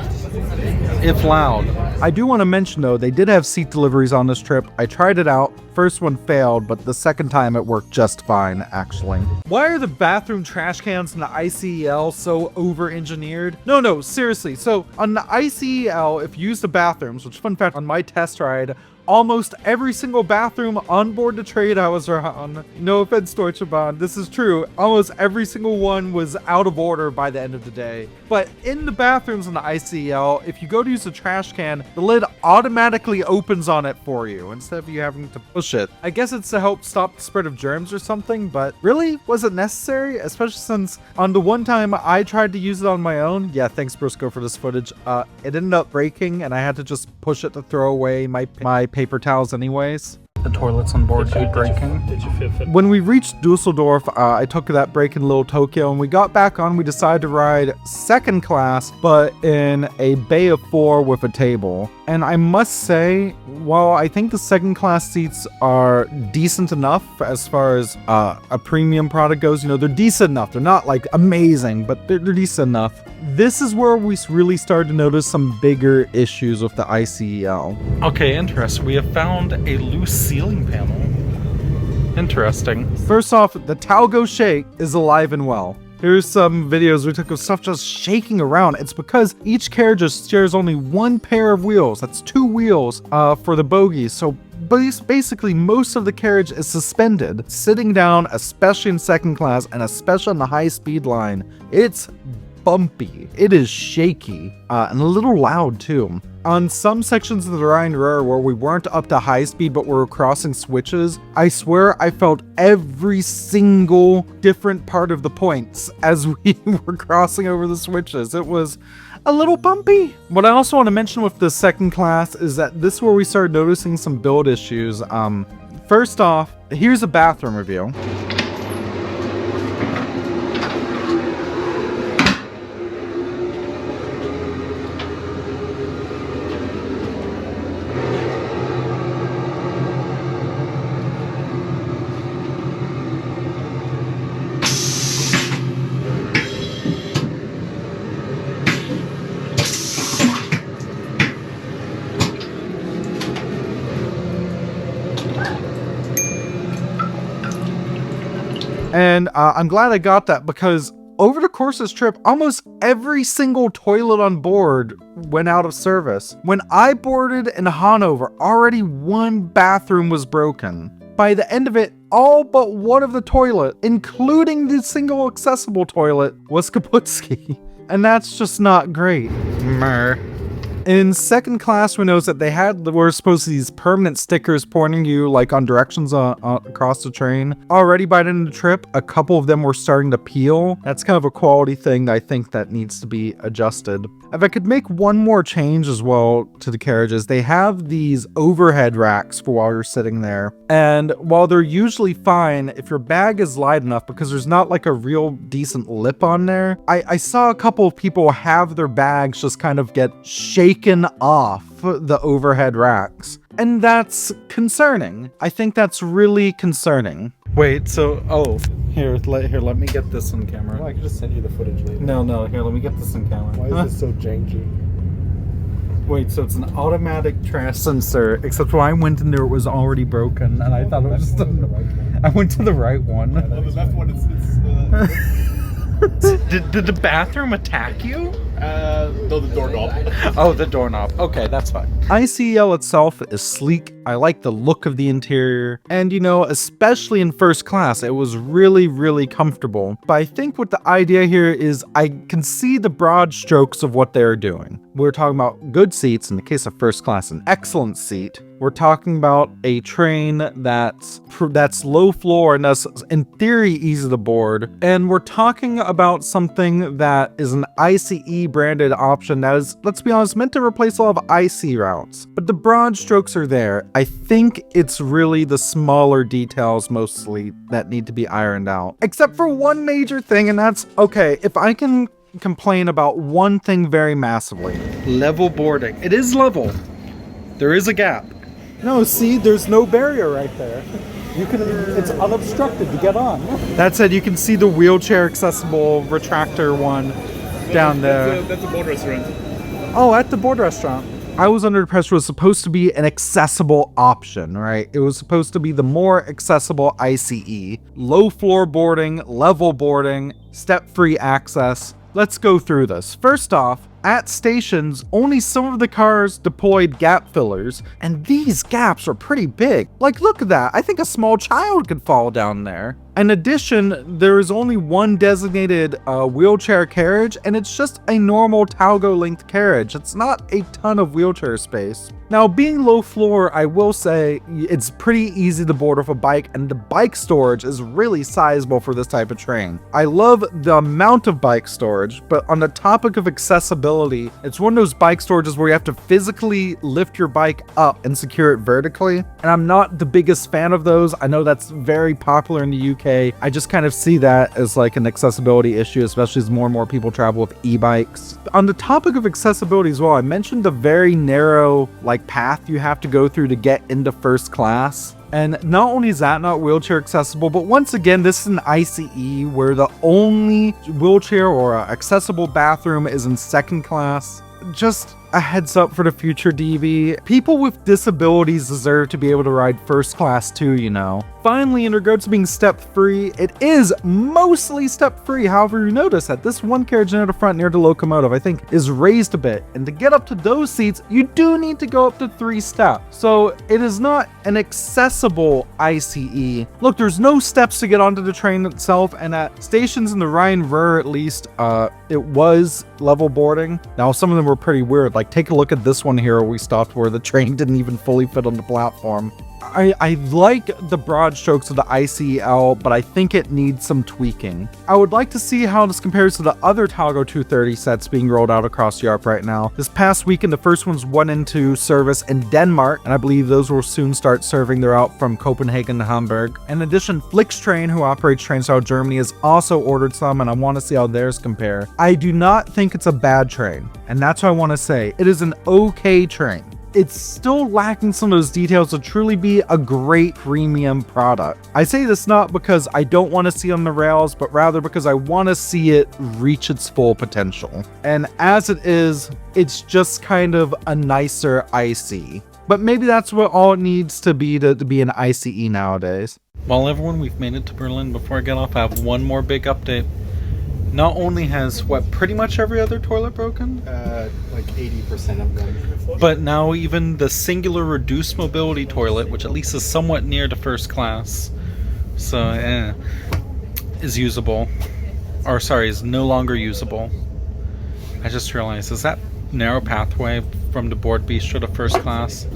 Speaker 3: if loud. I do want to mention though, they did have seat deliveries on this trip. I tried it out. First one failed, but the second time it worked just fine, actually. Why are the bathroom trash cans in the ICEL so over-engineered? No, seriously. So on the ICEL, if you use the bathrooms, which fun fact, on my test ride, almost every single bathroom on board the train I was on, no offense Deutsche Bahn, this is true, almost every single one was out of order by the end of the day. But in the bathrooms in the ICEL, if you go to use the trash can, the lid automatically opens on it for you instead of you having to push it. I guess it's to help stop the spread of germs or something, but really, was it necessary? Especially since on the one time I tried to use it on my own, yeah, thanks Brusco for this footage, it ended up breaking and I had to just push it to throw away my paper towels anyways. The toilets on board keep breaking. When we reached Dusseldorf, I took that break in Little Tokyo, and we got back on. We decided to ride second class, but in a bay of 4 with a table. And I must say, while I think the second class seats are decent enough as far as a premium product goes, you know, they're decent enough. They're not like amazing, but they're decent enough. This is where we really started to notice some bigger issues with the ICEL. Okay, interesting. We have found a loose ceiling panel. Interesting. First off, the Talgo shake is alive and well.
Speaker 1: Here's some videos we took of stuff just shaking around. It's because each carriage shares only one pair of wheels. That's 2 wheels for the bogies. So basically most of the carriage is suspended. Sitting down, especially in second class and especially on the high speed line, it's bumpy. It is shaky and a little loud too. On some sections of the Rhine-Ruhr where we weren't up to high speed but we were crossing switches, I swear I felt every single different part of the points as we were crossing over the switches. It was a little bumpy. What I also want to mention with the second class is that this is where we started noticing some build issues. First off, here's a bathroom review. And I'm glad I got that because over the course of this trip, almost every single toilet on board went out of service. When I boarded in Hanover, already 1 bathroom was broken. By the end of it, all but one of the toilet, including the single accessible toilet, was Kaputski. And that's just not great. Mer. In second class, we noticed that they were supposed to be these permanent stickers pointing you like on directions across the train. Already by the end of the trip, a couple of them were starting to peel. That's kind of a quality thing that I think that needs to be adjusted. If I could make one more change as well to the carriages, they have these overhead racks for while you're sitting there. And while they're usually fine, if your bag is light enough, because there's not like a real decent lip on there, I saw a couple of people have their bags just kind of get shaken off the overhead racks. And that's concerning. I think that's really concerning. Wait, so, here, let me get this on camera.
Speaker 4: Well, I could just send you the footage later.
Speaker 1: No, here, let me get this on camera.
Speaker 4: Why is this so janky?
Speaker 1: Wait, so it's an automatic trash sensor, except when I went in there, it was already broken, and I thought it was just I went to the right one.
Speaker 2: Well, the left one, it's
Speaker 1: Did the bathroom attack you?
Speaker 2: no, the doorknob.
Speaker 1: Oh, the doorknob. Okay, that's fine. ICL itself is sleek. I like the look of the interior. And you know, especially in first class, it was really, really comfortable. But I think what the idea here is I can see the broad strokes of what they're doing. We're talking about good seats, in the case of first class, an excellent seat. We're talking about a train that's low floor and that's in theory easy to board. And we're talking about something that is an ICE branded option that is, let's be honest, meant to replace a lot of IC routes. But the broad strokes are there. I think it's really the smaller details mostly that need to be ironed out. Except for one major thing, and that's, okay, if I can complain about one thing very massively. Level boarding. It is level. There is a gap. No, see, there's no barrier right there. It's unobstructed to get on. That said, you can see the wheelchair accessible retractor one down there.
Speaker 2: That's a board restaurant.
Speaker 1: Oh, at the board restaurant. I was under the impression it was supposed to be an accessible option, right? It was supposed to be the more accessible ICE. Low floor boarding, level boarding, step-free access. Let's go through this. First off, at stations, only some of the cars deployed gap fillers, and these gaps are pretty big. Like, look at that. I think a small child could fall down there. In addition, there is only one designated wheelchair carriage, and it's just a normal Talgo length carriage. It's not a ton of wheelchair space. Now, being low floor, I will say it's pretty easy to board with a bike, and the bike storage is really sizable for this type of train. I love the amount of bike storage, but on the topic of accessibility, it's one of those bike storages where you have to physically lift your bike up and secure it vertically, and I'm not the biggest fan of those. I know that's very popular in the UK. I just kind of see that as like an accessibility issue, especially as more and more people travel with e-bikes. On the topic of accessibility as well, I mentioned the very narrow path you have to go through to get into first class. And not only is that not wheelchair accessible, but once again, this is an ICE where the only wheelchair or accessible bathroom is in second class. Just, a heads up for the future, DV. People with disabilities deserve to be able to ride first class too, you know. Finally, in regards to being step-free, it is mostly step-free. However, you notice that this one carriage near the front near the locomotive, I think, is raised a bit. And to get up to those seats, you do need to go up to 3 steps. So it is not an accessible ICE. Look, there's no steps to get onto the train itself, and at stations in the Rhine-Ruhr at least, it was level boarding. Now, some of them were pretty weird. Like, take a look at this one here where we stopped where the train didn't even fully fit on the platform. I like the broad strokes of the ICL, but I think it needs some tweaking. I would like to see how this compares to the other Talgo 230 sets being rolled out across Europe right now. This past weekend, the first ones went into service in Denmark, and I believe those will soon start serving their route from Copenhagen to Hamburg. In addition, Flixtrain, who operates trains throughout Germany, has also ordered some, and I want to see how theirs compare. I do not think it's a bad train, and that's what I want to say. It is an okay train. It's still lacking some of those details to truly be a great premium product. I say this not because I don't want to see it on the rails, but rather because I want to see it reach its full potential. And as it is, it's just kind of a nicer IC. But maybe that's what all it needs to be an ICE nowadays.
Speaker 3: Well, everyone, we've made it to Berlin. Before I get off, I have one more big update. Not only has, pretty much every other toilet broken?
Speaker 2: Like 80% of them.
Speaker 3: But now even the singular reduced mobility toilet, which at least is somewhat near to first class, so is usable. Or sorry, is no longer usable. I just realized, is that narrow pathway from the board bistro to first class?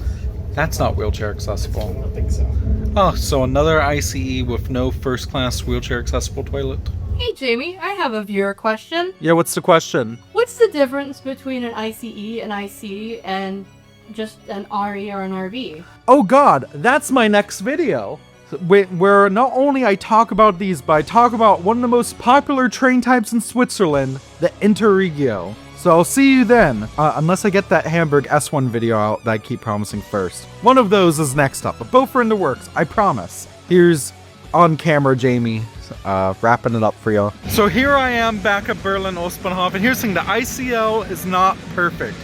Speaker 3: That's not wheelchair accessible.
Speaker 2: I don't think so.
Speaker 3: Oh, so another ICE with no first class wheelchair accessible toilet?
Speaker 7: Hey Jamie, I have a viewer question.
Speaker 1: Yeah, what's the question?
Speaker 7: What's the difference between an ICE, an IC, and just an RE or an RV?
Speaker 1: Oh god, that's my next video. Where not only I talk about these, but I talk about one of the most popular train types in Switzerland, the Interregio. So I'll see you then, unless I get that Hamburg S1 video out that I keep promising first. One of those is next up, but both are in the works, I promise. Here's on camera Jamie, wrapping it up for you. So here I am back at Berlin Ostbahnhof, and here's the thing, the ICL is not perfect.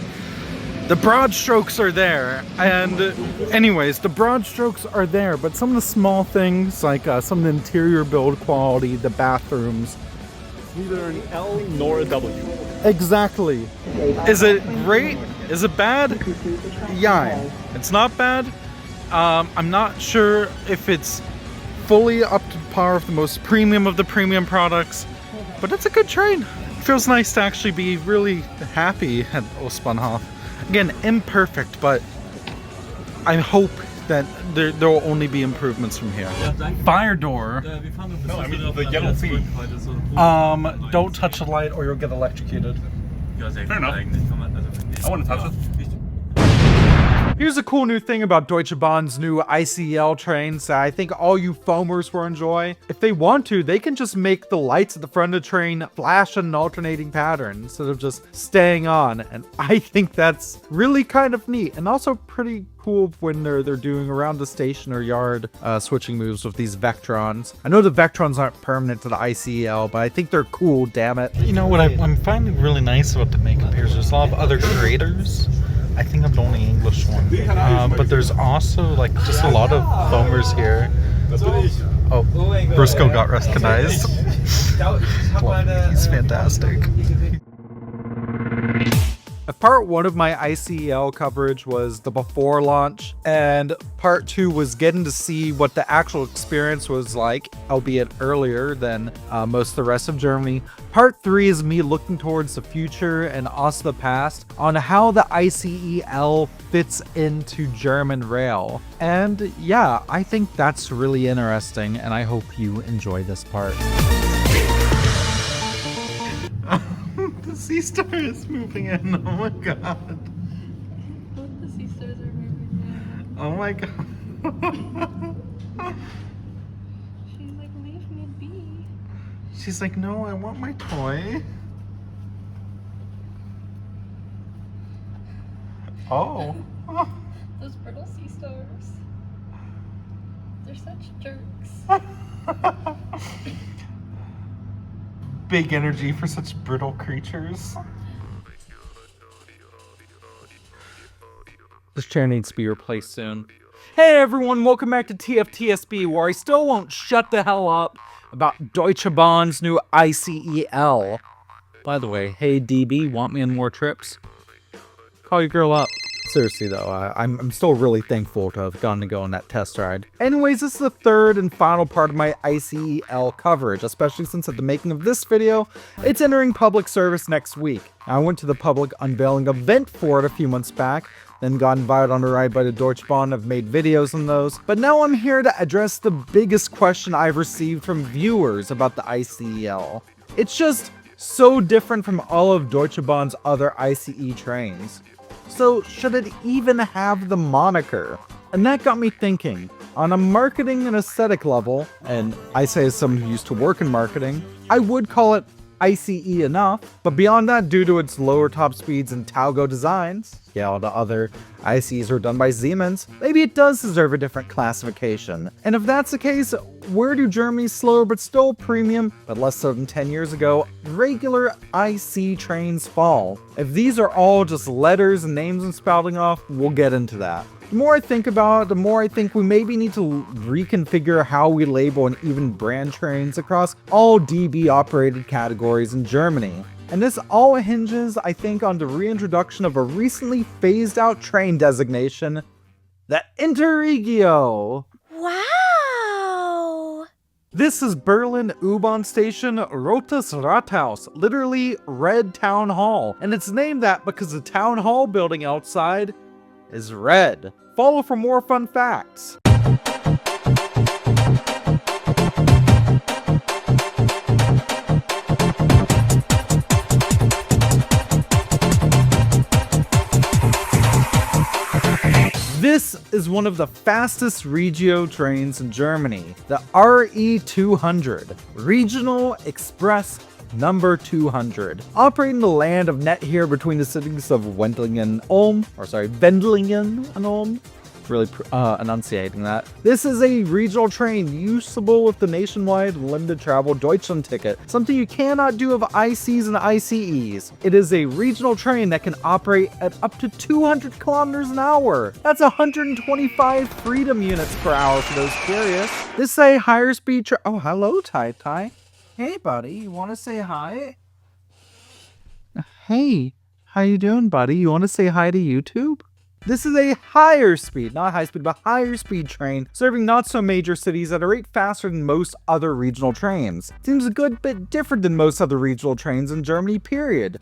Speaker 1: The broad strokes are there, and anyways, the broad strokes are there, but some of the small things, like some of the interior build quality, the bathrooms.
Speaker 2: Neither an L nor a W.
Speaker 1: Exactly. Is it great? Is it bad? Yeah, it's not bad. I'm not sure if it's fully up to par with the most premium of the premium products, but it's a good train. It feels nice to actually be really happy at Ostbahnhof. Again, imperfect, but I hope that there will only be improvements from here. Fire door.
Speaker 2: No, I mean the yellow feet.
Speaker 3: Don't touch the light or you'll get electrocuted.
Speaker 2: Fair enough. I want to touch it.
Speaker 1: Here's a cool new thing about Deutsche Bahn's new ICL trains that I think all you foamers will enjoy. If they want to, they can just make the lights at the front of the train flash in an alternating pattern instead of just staying on. And I think that's really kind of neat and also pretty cool when they're doing around the station or yard switching moves with these Vectrons. I know the Vectrons aren't permanent to the ICL, but I think they're cool, damn it.
Speaker 3: You know what I'm finding really nice about the makeup here is there's a lot of other creators. I think I'm the only English one. But there's also like just a lot of foamers here. Oh, Briscoe got recognized. He's fantastic. Part 1 of my ICL coverage was the before launch, and part 2 was getting to see what the actual experience was like, albeit earlier than most of the rest of Germany. Part 3 is me looking towards the future and also the past on how the ICEL fits into German rail. And yeah, I think that's really interesting, and I hope you enjoy this part. The sea star is moving in. Oh my god.
Speaker 7: The sea stars are moving.
Speaker 3: Oh my god.
Speaker 7: She's like, leave me be.
Speaker 3: She's like, no, I want my toy. Oh.
Speaker 7: Those brittle sea stars. They're such jerks.
Speaker 3: Big energy for such brittle creatures. This chair needs to be replaced soon. Hey everyone, welcome back to TFTSB, where I still won't shut the hell up about Deutsche Bahn's new ICEL. By the way, hey DB, want me on more trips? Call your girl up. Seriously though, I'm still really thankful to have gotten to go on that test ride. Anyways, this is the third and final part of my ICEL coverage, especially since at the making of this video, it's entering public service next week. I went to the public unveiling event for it a few months back, then got invited on a ride by the Deutsche Bahn. I've made videos on those, but now I'm here to address the biggest question I've received from viewers about the ICEL. It's just so different from all of Deutsche Bahn's other ICE trains. So should it even have the moniker? And that got me thinking. On a marketing and aesthetic level, and I say as someone who used to work in marketing, I would call it ICE enough, but beyond that, due to its lower top speeds and Talgo designs, yeah, all the other ICEs are done by Siemens, maybe it does deserve a different classification. And if that's the case, where do Germany's slower but still premium, but less so than 10 years ago, regular IC trains fall? If these are all just letters and names and spouting off, we'll get into that. The more I think about it, the more I think we maybe need to reconfigure how we label and even brand trains across all DB operated categories in Germany. And this all hinges, I think, on the reintroduction of a recently phased out train designation, the Interregio.
Speaker 10: Wow!
Speaker 3: This is Berlin U-Bahn station Rotes Rathaus, literally Red Town Hall, and it's named that because the town hall building outside is red. Follow for more fun facts. This is one of the fastest Regio trains in Germany, the RE200, Regional Express number 200, operating the land of net here between the cities of Wendlingen and Ulm. Really enunciating that. This is a regional train usable with the nationwide limited travel Deutschland ticket, something you cannot do of ICs and ICEs. It is a regional train that can operate at up to 200 kilometers an hour. That's 125 freedom units per hour for those curious. This is a higher speed oh, hello, Tai Tai. Hey, buddy, you want to say hi? Hey, how you doing, buddy? You want to say hi to YouTube? This is a higher speed, not high speed, but higher speed train, serving not so major cities at a rate faster than most other regional trains. Seems a good bit different than most other regional trains in Germany, period.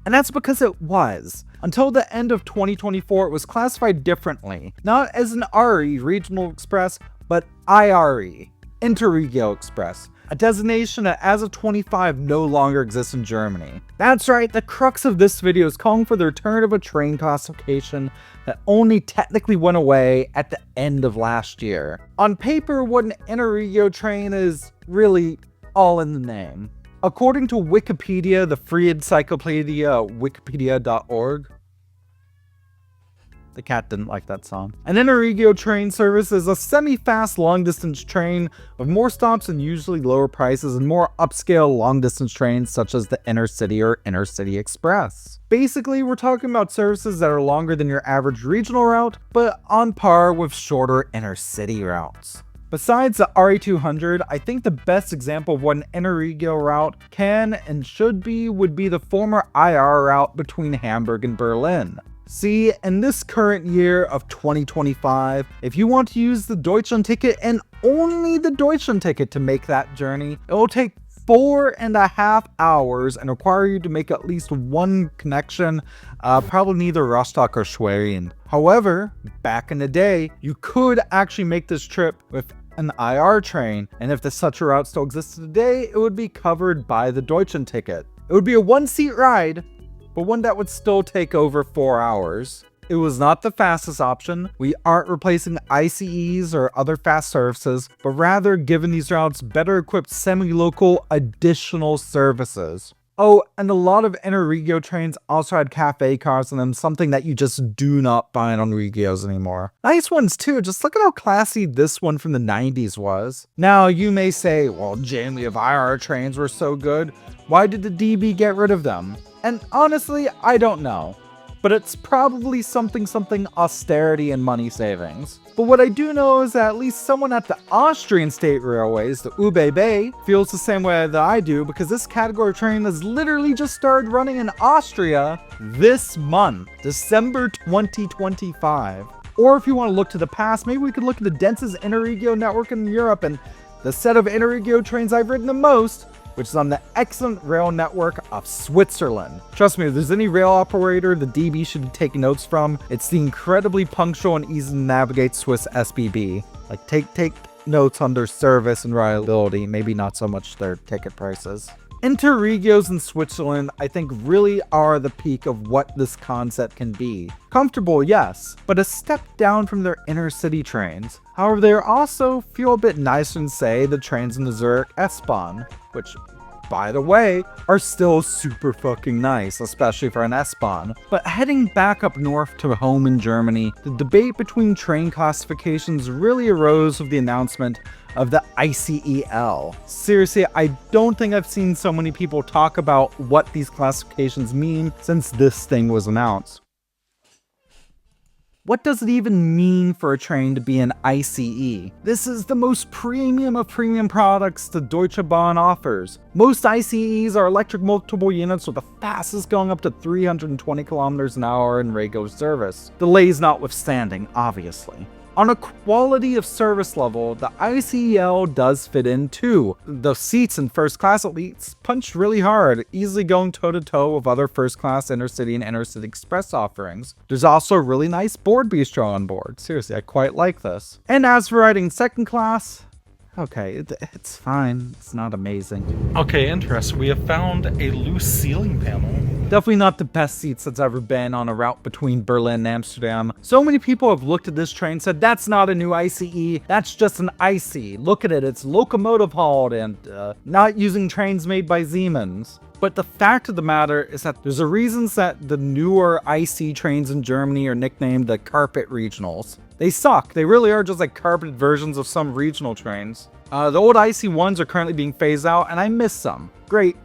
Speaker 3: And that's because it was. Until the end of 2024, it was classified differently. Not as an RE, Regional Express, but IRE, Interregio Express. A designation that as of 25 no longer exists in Germany. That's right, the crux of this video is calling for the return of a train classification that only technically went away at the end of last year. On paper, what an Interregio train is really all in the name. According to Wikipedia, the free encyclopedia wikipedia.org, the cat didn't like that song. An Interregio train service is a semi-fast long-distance train with more stops and usually lower prices and more upscale long-distance trains such as the Intercity or Intercity Express. Basically, we're talking about services that are longer than your average regional route, but on par with shorter intercity routes. Besides the RE200, I think the best example of what an Interregio route can and should be would be the former IR route between Hamburg and Berlin. See, in this current year of 2025, if you want to use the Deutschland ticket and only the Deutschland ticket to make that journey, it will take 4.5 hours and require you to make at least one connection, probably neither Rostock or Schwerin. However, back in the day, you could actually make this trip with an IR train, and if such a route still existed today, it would be covered by the Deutschland ticket. It would be a one-seat ride, but one that would still take over 4 hours. It was not the fastest option. We aren't replacing ICEs or other fast services, but rather giving these routes better equipped semi-local additional services. Oh, and a lot of Interregio trains also had cafe cars in them, something that you just do not find on Regios anymore. Nice ones too, just look at how classy this one from the 90s was. Now, you may say, well, Jamie, if IR trains were so good, why did the DB get rid of them? And honestly, I don't know. but it's probably something austerity and money savings. But what I do know is that at least someone at the Austrian State Railways, the ÖBB, feels the same way that I do, because this category train has literally just started running in Austria this month, December 2025. Or if you want to look to the past, maybe we could look at the densest interregio network in Europe and the set of interregio trains I've ridden the most, which is on the excellent rail network of Switzerland. Trust me, if there's any rail operator the DB should be taking notes from, it's the incredibly punctual and easy to navigate Swiss SBB. Like, take notes on their service and reliability, maybe not so much their ticket prices. Interregios in Switzerland, I think, really are the peak of what this concept can be. Comfortable, yes, but a step down from their inner city trains. However, they also feel a bit nicer than, say, the trains in the Zurich S-Bahn, which, by the way, are still super fucking nice, especially for an S-Bahn. But heading back up north to home in Germany, the debate between train classifications really arose with the announcement of the ICEL. Seriously, I don't think I've seen so many people talk about what these classifications mean since this thing was announced. What does it even mean for a train to be an ICE? This is the most premium of premium products the Deutsche Bahn offers. Most ICEs are electric multiple units with the fastest going up to 320 kilometers an hour in regular service. Delays notwithstanding, obviously. On a quality of service level, the ICEL does fit in too. The seats in first class at least punch really hard, easily going toe-to-toe with other first class intercity and intercity express offerings. There's also a really nice board bistro on board. Seriously, I quite like this. And as for riding second class, okay, it's fine. It's not amazing.
Speaker 4: Okay, interesting. We have found a loose ceiling panel.
Speaker 3: Definitely not the best seats that's ever been on a route between Berlin and Amsterdam. So many people have looked at this train and said, that's not a new ICE, that's just an IC. Look at it, it's locomotive hauled and not using trains made by Siemens. But the fact of the matter is that there's a reason that the newer IC trains in Germany are nicknamed the carpet regionals. They suck. They really are just like carpeted versions of some regional trains. The old IC1s are currently being phased out, and I miss some. Great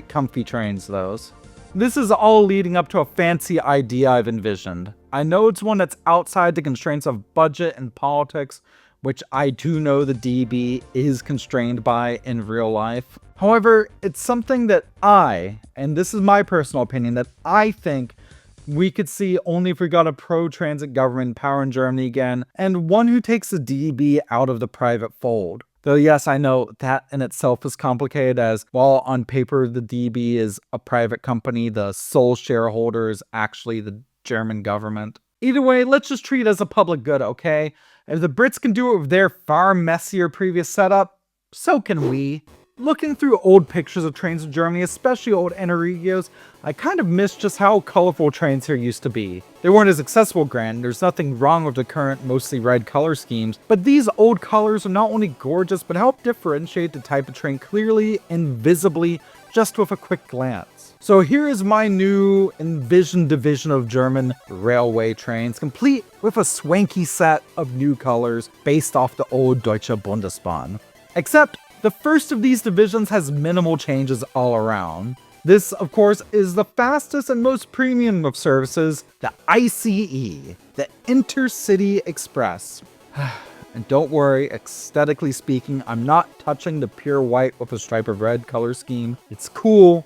Speaker 3: comfy trains, those. This is all leading up to a fancy idea I've envisioned. I know it's one that's outside the constraints of budget and politics, which I do know the DB is constrained by in real life. However, it's something that and this is my personal opinion, that I think we could see only if we got a pro-transit government in power in Germany again, and one who takes the DB out of the private fold. Though yes, I know that in itself is complicated, as while on paper the DB is a private company, the sole shareholder is actually the German government. Either way, let's just treat it as a public good, okay? If the Brits can do it with their far messier previous setup, so can we. Looking through old pictures of trains in Germany, especially old interregios, I kind of miss just how colorful trains here used to be. They weren't as accessible, granted, there's nothing wrong with the current mostly red color schemes, but these old colors are not only gorgeous, but help differentiate the type of train clearly and visibly just with a quick glance. So here is my new envisioned division of German railway trains, complete with a swanky set of new colors based off the old Deutsche Bundesbahn. Except, the first of these divisions has minimal changes all around. This, of course, is the fastest and most premium of services, the ICE, the Intercity Express. And don't worry, aesthetically speaking, I'm not touching the pure white with a stripe of red color scheme. It's cool,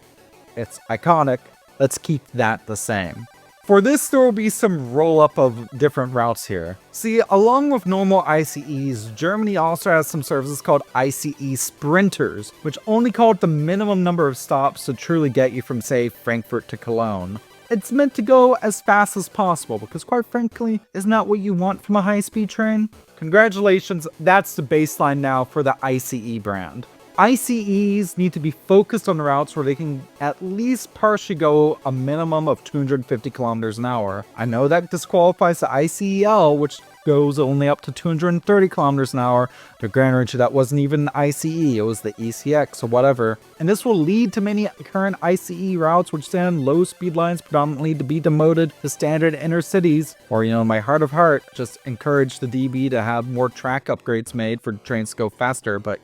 Speaker 3: it's iconic, let's keep that the same. For this, there will be some roll-up of different routes here. See, along with normal ICEs, Germany also has some services called ICE Sprinters, which only call it the minimum number of stops to truly get you from, say, Frankfurt to Cologne. It's meant to go as fast as possible, because quite frankly, isn't that what you want from a high-speed train? Congratulations, that's the baseline now for the ICE brand. ICEs need to be focused on routes where they can at least partially go a minimum of 250 kilometers an hour. I know that disqualifies the ICEL, which goes only up to 230 kilometers an hour. To granted, that wasn't even an ICE, it was the ECX or whatever. And this will lead to many current ICE routes which stand low speed lines predominantly to be demoted to standard intercities. Or, in my heart of heart, just encourage the DB to have more track upgrades made for trains to go faster, but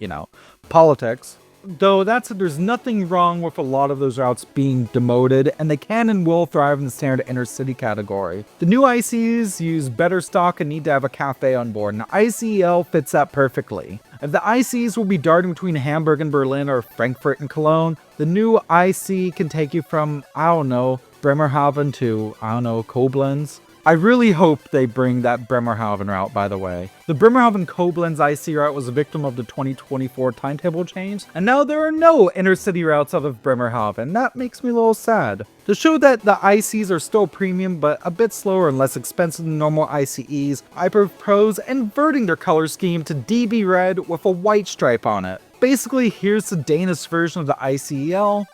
Speaker 3: politics. Though that said, there's nothing wrong with a lot of those routes being demoted, and they can and will thrive in the standard intercity category. The new ICs use better stock and need to have a cafe on board, and ICEL fits that perfectly. If the ICs will be darting between Hamburg and Berlin or Frankfurt and Cologne, the new IC can take you from, I don't know, Bremerhaven to, I don't know, Koblenz. I really hope they bring that Bremerhaven route, by the way. The Bremerhaven-Koblenz IC route was a victim of the 2024 timetable change, and now there are no intercity routes out of Bremerhaven. That makes me a little sad. To show that the ICs are still premium, but a bit slower and less expensive than normal ICEs, I propose inverting their color scheme to DB red with a white stripe on it. Basically, here's the Danish version of the ICEL.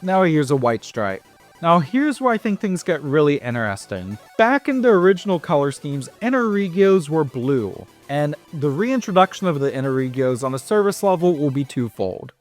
Speaker 3: Now here's a white stripe. Now here's where I think things get really interesting. Back in the original color schemes, Interregios were blue, and the reintroduction of the Interregios on a service level will be twofold.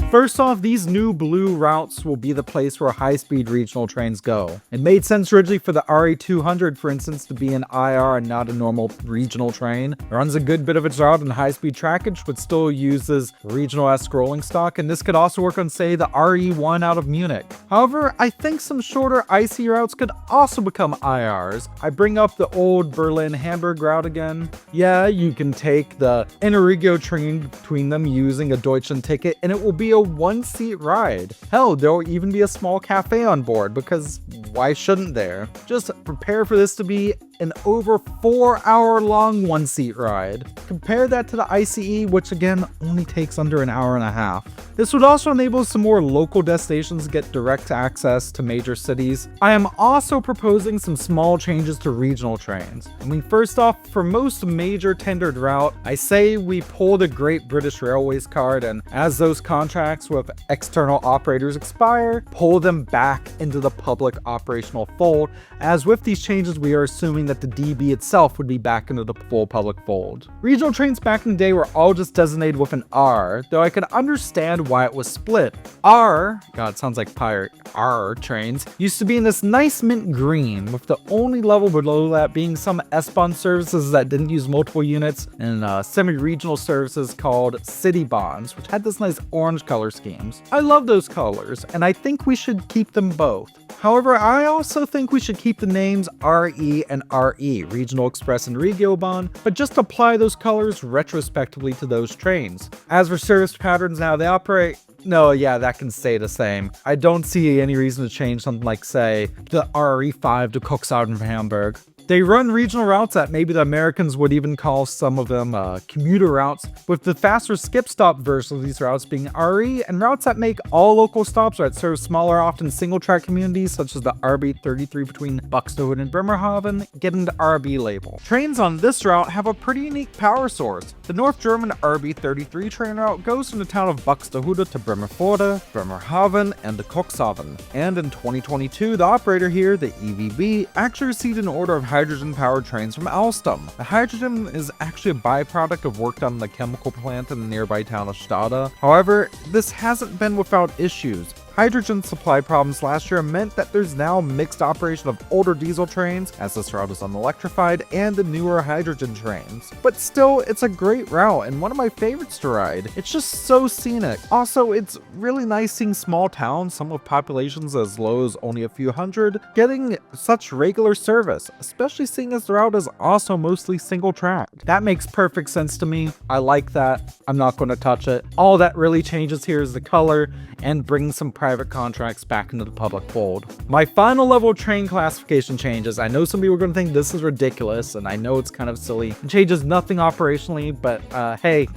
Speaker 3: First off, these new blue routes will be the place where high-speed regional trains go. It made sense originally for the RE200, for instance, to be an IR and not a normal regional train. It runs a good bit of its route in high-speed trackage, but still uses regional-esque rolling stock, and this could also work on, say, the RE1 out of Munich. However, I think some shorter IC routes could also become IRs. I bring up the old Berlin-Hamburg route again. Yeah, you can take the Interregio train between them using a Deutsche ticket, and it will be a one-seat ride. Hell, there'll even be a small cafe on board, because why shouldn't there? Just prepare for this to be an over 4-hour-long one-seat ride. Compare that to the ICE, which again only takes under an hour and a half. This would also enable some more local destinations to get direct access to major cities. I am also proposing some small changes to regional trains. I mean, first off, for most major tendered route, I say we pull the Great British Railways card, and as those contracts with external operators expire, pull them back into the public operational fold, as with these changes we are assuming that the DB itself would be back into the full public fold. Regional trains back in the day were all just designated with an R, though I could understand why it was split. R, God, it sounds like pirate, R trains, used to be in this nice mint green, with the only level below that being some S-Bahn services that didn't use multiple units, and semi-regional services called City Bonds, which had this nice orange color schemes. I love those colors, and I think we should keep them both. However, I also think we should keep the names RE and RE, Regional Express and Regiobahn, but just apply those colors retrospectively to those trains. As for service patterns and how they operate, no, yeah, that can stay the same. I don't see any reason to change something like, say, the RE5 to Cuxhaven from Hamburg. They run regional routes that maybe the Americans would even call some of them commuter routes, with the faster skip-stop version of these routes being RE, and routes that make all local stops that serve smaller, often single-track communities, such as the RB33 between Buxtehude and Bremerhaven, getting the RB label. Trains on this route have a pretty unique power source. The North German RB33 train route goes from the town of Buxtehude to Bremerforde, Bremerhaven, and to Cuxhaven. And in 2022, the operator here, the EVB, actually received an order of hydrogen-powered trains from Alstom. The hydrogen is actually a byproduct of work done in the chemical plant in the nearby town of Stade. However, this hasn't been without issues. Hydrogen supply problems last year meant that there's now mixed operation of older diesel trains, as this route is unelectrified, and the newer hydrogen trains. But still, it's a great route and one of my favorites to ride. It's just so scenic. Also, it's really nice seeing small towns, some with populations as low as only a few hundred, getting such regular service, especially seeing as the route is also mostly single-tracked. That makes perfect sense to me. I like that. I'm not going to touch it. All that really changes here is the color and brings some private contracts back into the public fold. My final level train classification changes. I know some people are going to think this is ridiculous, and I know it's kind of silly. It changes nothing operationally, but hey,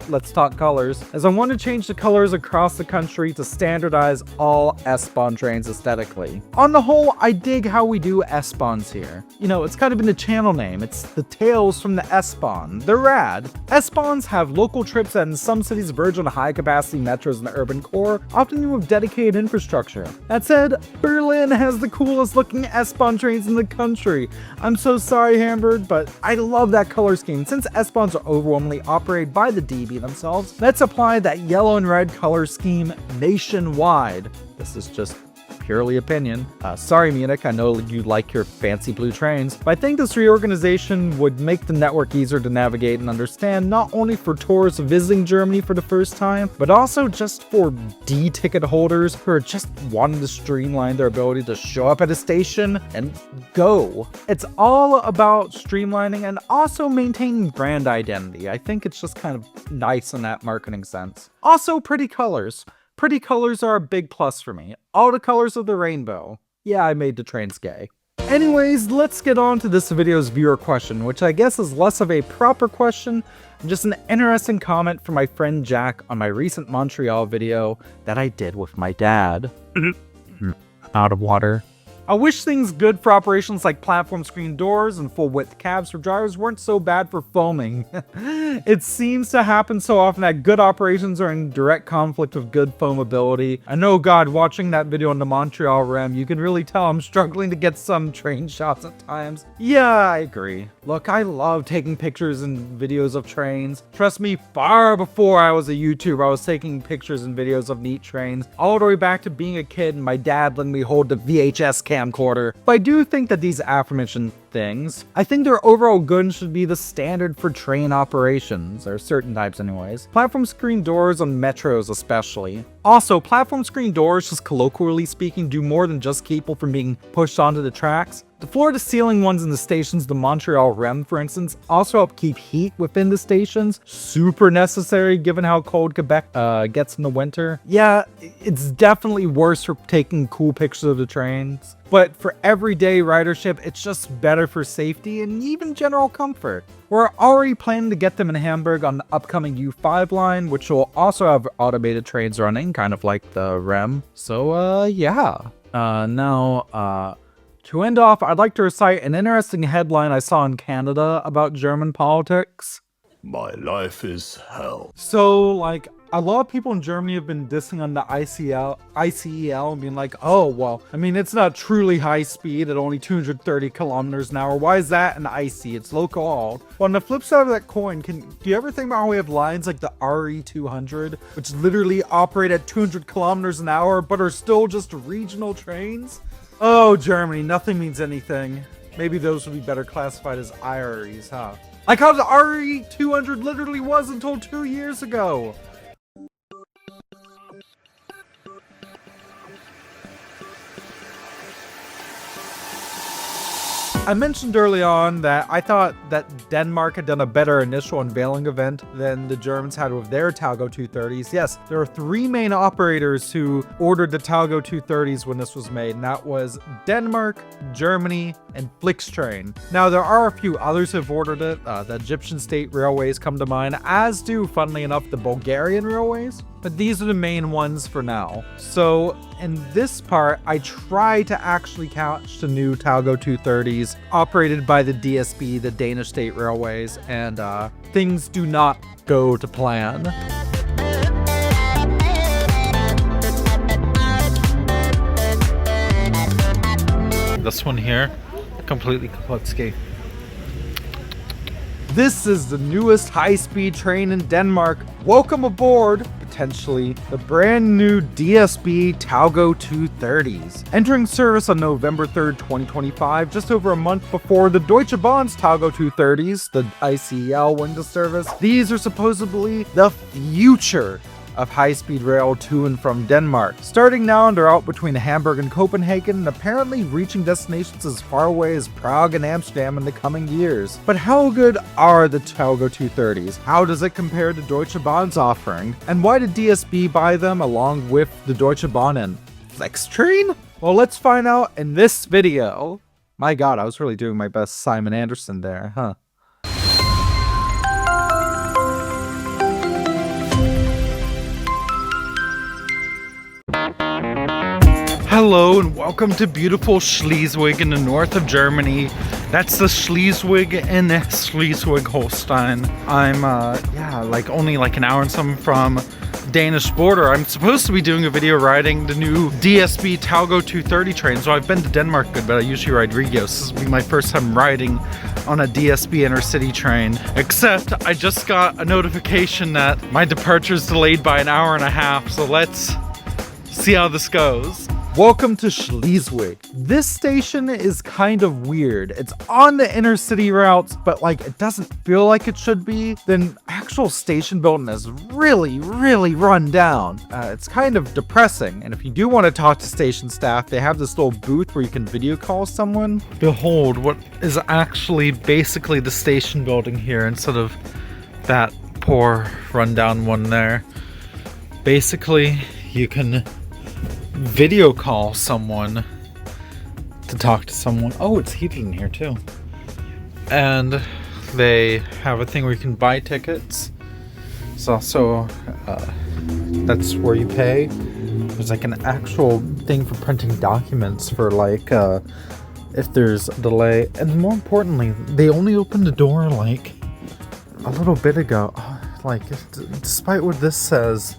Speaker 3: let's talk colors, as I want to change the colors across the country to standardize all S-Bahn trains aesthetically. On the whole, I dig how we do S-Bahns here. You know, it's kind of been a channel name. It's the Tales from the S-Bahn. They're rad. S-Bahns have local trips that in some cities verge on high-capacity metros in the urban core, often with dedicated infrastructure. That said, Berlin has the coolest looking S-Bahn trains in the country. I'm so sorry, Hamburg, but I love that color scheme. Since S-Bahns are overwhelmingly operated by the DB themselves, let's apply that yellow and red color scheme nationwide. This is just purely opinion. Sorry Munich, I know you like your fancy blue trains, but I think this reorganization would make the network easier to navigate and understand, not only for tourists visiting Germany for the first time, but also just for D-ticket holders who are just wanting to streamline their ability to show up at a station and go. It's all about streamlining and also maintaining brand identity. I think it's just kind of nice in that marketing sense. Also, pretty colors. Pretty colors are a big plus for me. All the colors of the rainbow. Yeah, I made the trains gay. Anyways, let's get on to this video's viewer question, which I guess is less of a proper question, and just an interesting comment from my friend Jack on my recent Montreal video that I did with my dad. Out of water. I wish things good for operations like platform screen doors and full width cabs for drivers weren't so bad for foaming. It seems to happen so often that good operations are in direct conflict with good foamability. I know, God, watching that video on the Montreal REM, you can really tell I'm struggling to get some train shots at times. Yeah, I agree. Look, I love taking pictures and videos of trains. Trust me, far before I was a YouTuber, I was taking pictures and videos of neat trains, all the way back to being a kid and my dad letting me hold the VHS camcorder. But I do think that these aforementioned things, I think their overall good should be the standard for train operations, or certain types anyways. Platform screen doors on metros especially. Also, platform screen doors, just colloquially speaking, do more than just keep people from being pushed onto the tracks. The floor-to-ceiling ones in the stations, the Montreal REM for instance, also help keep heat within the stations. Super necessary given how cold Quebec gets in the winter. Yeah, it's definitely worse for taking cool pictures of the trains, but for everyday ridership, it's just better for safety and even general comfort. We're already planning to get them in Hamburg on the upcoming U5 line, which will also have automated trains running, kind of like the REM. So, yeah. Now, to end off, I'd like to recite an interesting headline I saw in Canada about German politics.
Speaker 5: My life is hell.
Speaker 1: So, like, a lot of people in Germany have been dissing on the ICEL and being like, oh, well, I mean, it's not truly high speed at only 230 kilometers an hour. Why is that an IC? It's local hauled. Well, on the flip side of that coin, do you ever think about how we have lines like the RE200, which literally operate at 200 kilometers an hour, but are still just regional trains? Oh, Germany, nothing means anything. Maybe those would be better classified as IREs, huh? Like how the RE200 literally was until 2 years ago. I mentioned early on that I thought that Denmark had done a better initial unveiling event than the Germans had with their Talgo 230s. Yes, there are three main operators who ordered the Talgo 230s when this was made, and that was Denmark, Germany, and Flixtrain. Now, there are a few others who have ordered it. The Egyptian state railways come to mind, as do, funnily enough, the Bulgarian railways. But these are the main ones for now. So in this part, I try to actually catch the new Talgo 230s operated by the DSB, the Danish State Railways, and things do not go to plan.
Speaker 3: This one here, completely Kaputski.
Speaker 1: This is the newest high-speed train in Denmark. Welcome aboard, potentially, the brand new DSB Talgo 230s. Entering service on November 3rd, 2025, just over a month before the Deutsche Bahn's Talgo 230s, the ICEL, went into service. These are supposedly the future of high-speed rail to and from Denmark. Starting now on their route between Hamburg and Copenhagen, and apparently reaching destinations as far away as Prague and Amsterdam in the coming years. But how good are the Talgo 230s? How does it compare to Deutsche Bahn's offering? And why did DSB buy them along with the Deutsche Bahn and Flixtrain? Well, let's find out in this video. My God, I was really doing my best Simon Anderson there, huh?
Speaker 3: Hello and welcome to beautiful Schleswig in the north of Germany. That's the Schleswig and Schleswig-Holstein. I'm, like only like an hour and something from Danish border. I'm supposed to be doing a video riding the new DSB Talgo 230 train. So I've been to Denmark good, but I usually ride Regios. This will be my first time riding on a DSB intercity train. Except I just got a notification that my departure is delayed by an hour and a half. So let's see how this goes.
Speaker 1: Welcome to Schleswig. This station is kind of weird. It's on the inner city routes, but like it doesn't feel like it should be. The actual station building is really run down. It's kind of depressing. And if you do want to talk to station staff, they have this little booth where you can video call someone.
Speaker 3: Behold what is actually basically the station building here instead of that poor rundown one there. Basically, you can video call someone to talk to someone. Oh, it's heated in here too. And they have a thing where you can buy tickets. It's also, that's where you pay. There's like an actual thing for printing documents for like, if there's a delay. And more importantly, they only opened the door like a little bit ago. Like, despite what this says,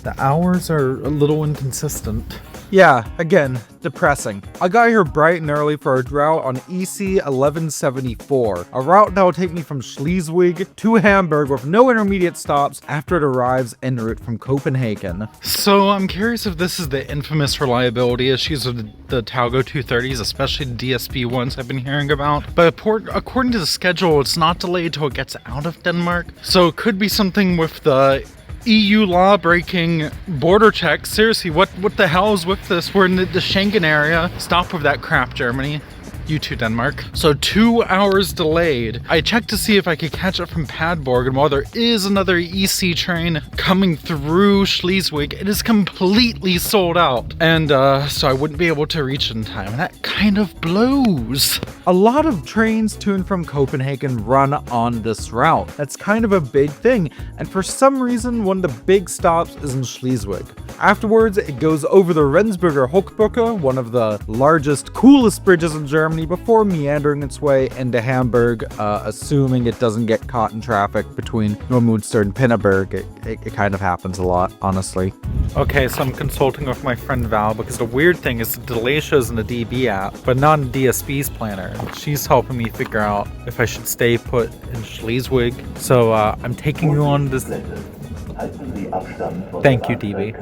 Speaker 3: the hours are a little inconsistent.
Speaker 1: Yeah, again, depressing. I got here bright and early for a route on EC 1174, a route that will take me from Schleswig to Hamburg with no intermediate stops after it arrives en route from Copenhagen.
Speaker 3: So I'm curious if this is the infamous reliability issues of the Talgo 230s, especially the DSB ones I've been hearing about. But according to the schedule, it's not delayed till it gets out of Denmark. So it could be something with the EU law breaking border checks. Seriously, what the hell is with this? We're in the Schengen area. Stop with that crap, Germany. You too, Denmark. So 2 hours delayed. I checked to see if I could catch it from Padborg, and while there is another EC train coming through Schleswig, it is completely sold out. And so I wouldn't be able to reach it in time. And that kind of blows.
Speaker 1: A lot of trains to and from Copenhagen run on this route. That's kind of a big thing. And for some reason, one of the big stops is in Schleswig. Afterwards, it goes over the Rendsburger Hochbrücke, one of the largest, coolest bridges in Germany, before meandering its way into Hamburg, assuming it doesn't get caught in traffic between Neumünster and Pinneberg. It kind of happens a lot, honestly.
Speaker 3: Okay, so I'm consulting with my friend Val because the weird thing is the delay shows in the DB app, but not in DSB's planner. She's helping me figure out if I should stay put in Schleswig. So I'm taking you on this. Thank you, DB.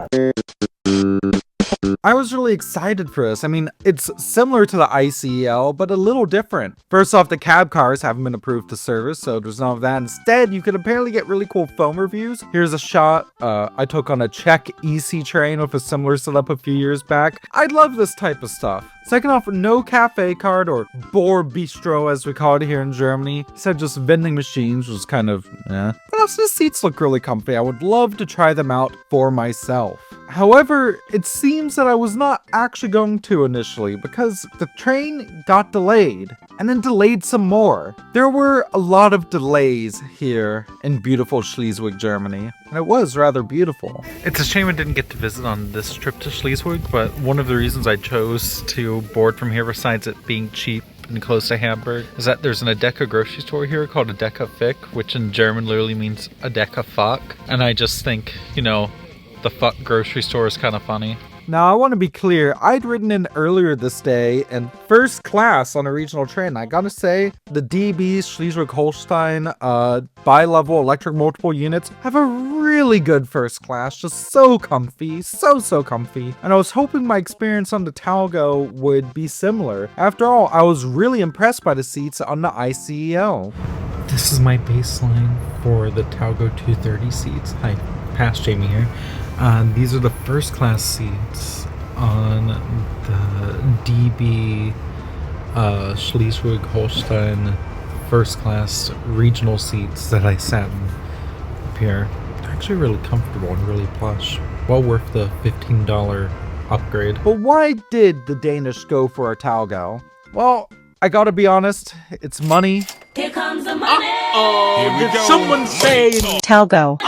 Speaker 1: I was really excited for this. I mean, it's similar to the ICEL, but a little different. First off, the cab cars haven't been approved to service, so there's none of that. Instead, you can apparently get really cool phone reviews. Here's a shot I took on a Czech EC train with a similar setup a few years back. I love this type of stuff. Second off, no cafe card, or Bohr Bistro as we call it here in Germany. Instead, just vending machines, which was kind of, But also the seats look really comfy. I would love to try them out for myself. However, it seems that I was not actually going to initially because the train got delayed and then delayed some more. There were a lot of delays here in beautiful Schleswig, Germany, and it was rather beautiful.
Speaker 3: It's a shame I didn't get to visit on this trip to Schleswig, but one of the reasons I chose to board from here, besides it being cheap and close to Hamburg, is that there's an Edeka grocery store here called Edeka Fick, which in German literally means Edeka fuck. And I just think, the fuck grocery store is kind of funny.
Speaker 1: Now, I want to be clear, I'd ridden in earlier this day in first class on a regional train. I gotta say, the DB Schleswig-Holstein bi-level electric multiple units have a really good first class, just so comfy, so comfy. And I was hoping my experience on the Talgo would be similar. After all, I was really impressed by the seats on the ICEL.
Speaker 4: This is my baseline for the Talgo 230 seats. Hi, past Jamie here. These are the first class seats on the DB Schleswig-Holstein first class regional seats that I sat in up here. They're actually really comfortable and really plush. Well worth the $15 upgrade.
Speaker 1: But why did the Danish go for a Talgo? Well, I gotta be honest, it's money.
Speaker 10: Here comes the money.
Speaker 5: Here we go.
Speaker 10: Someone say
Speaker 8: Talgo.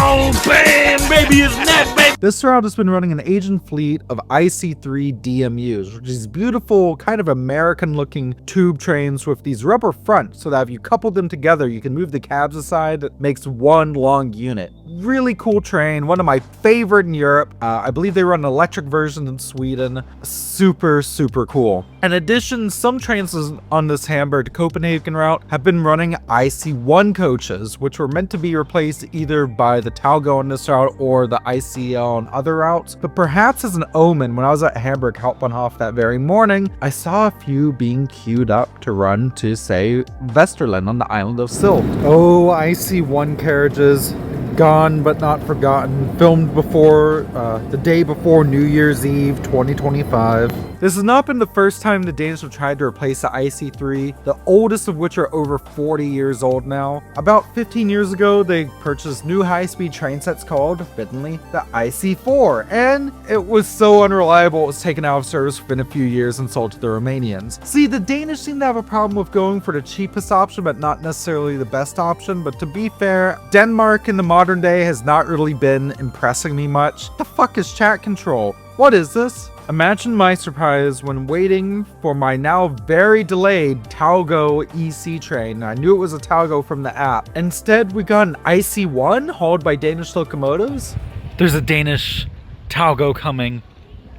Speaker 5: Oh, bam, baby, isn't that baby?
Speaker 1: This route has been running an agent fleet of IC3 DMUs, which is beautiful, kind of American-looking tube trains with these rubber fronts, so that if you couple them together, you can move the cabs aside. It makes one long unit. Really cool train, one of my favorite in Europe. I believe they run an electric version in Sweden. Super cool. In addition, some trains on this Hamburg to Copenhagen route have been running IC1 coaches, which were meant to be replaced either by by the Talgo on this route or the ICL on other routes, but perhaps as an omen, when I was at Hamburg Hauptbahnhof that very morning, I saw a few being queued up to run to, say, Westerland on the island of Sylt.
Speaker 3: Oh, IC1 carriages, gone but not forgotten, filmed before, the day before New Year's Eve 2025.
Speaker 1: This has not been the first time the Danish have tried to replace the IC3, the oldest of which are over 40 years old now. About 15 years ago, they purchased new high-speed train sets called, fittingly, the IC4, and it was so unreliable it was taken out of service within a few years and sold to the Romanians. See, the Danish seem to have a problem with going for the cheapest option, but not necessarily the best option, but to be fair, Denmark in the modern day has not really been impressing me much. The fuck is chat control? What is this? Imagine my surprise when waiting for my now very delayed Talgo EC train. I knew it was a Talgo from the app. Instead, we got an IC1 hauled by Danish locomotives.
Speaker 3: There's a Danish Talgo coming.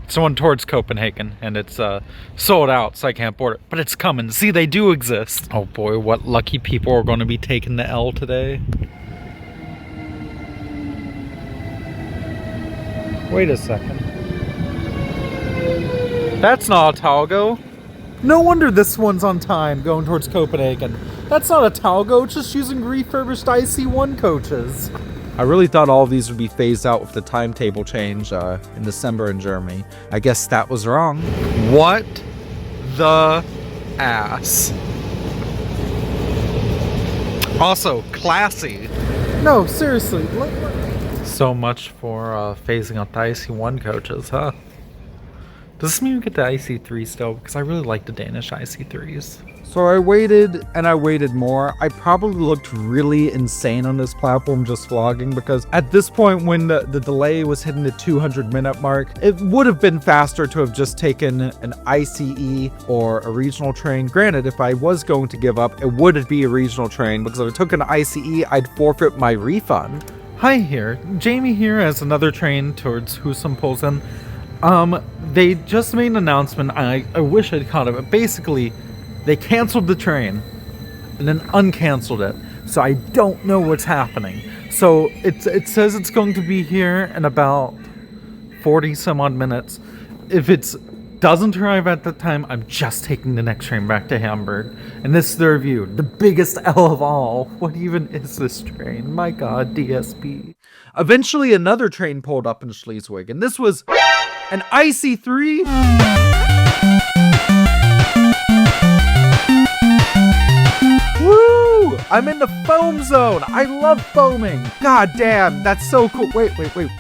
Speaker 3: It's one towards Copenhagen, and it's sold out, so I can't board it. But it's coming. See, they do exist. Oh boy, what lucky people are going to be taking the L today. Wait a second. That's not a Talgo. No wonder this one's on time going towards Copenhagen. That's not a Talgo, it's just using refurbished IC1 coaches.
Speaker 1: I really thought all of these would be phased out with the timetable change in December in Germany. I guess that was wrong.
Speaker 3: What the ass? Also, classy. No, seriously. So much for phasing out the IC1 coaches, huh? Does this mean we get the IC3 still? Because I really like the Danish IC3s.
Speaker 1: So I waited and I waited more. I probably looked really insane on this platform just vlogging, because at this point when the delay was hitting the 200-minute mark, it would have been faster to have just taken an ICE or a regional train. Granted, if I was going to give up, it would be a regional train, because if I took an ICE, I'd forfeit my refund.
Speaker 3: Hi here, Jamie here as another train towards Husum pulls in. They just made an announcement. I wish I'd caught it, but basically, they canceled the train and then uncanceled it. So I don't know what's happening. So it says it's going to be here in about 40 some odd minutes. If it doesn't arrive at that time, I'm just taking the next train back to Hamburg. And this is the review, the biggest L of all. What even is this train? My God, DSP.
Speaker 1: Eventually, another train pulled up in Schleswig, and this was an IC3. Woo! I'm in the foam zone. I love foaming. God damn, that's so cool. Wait.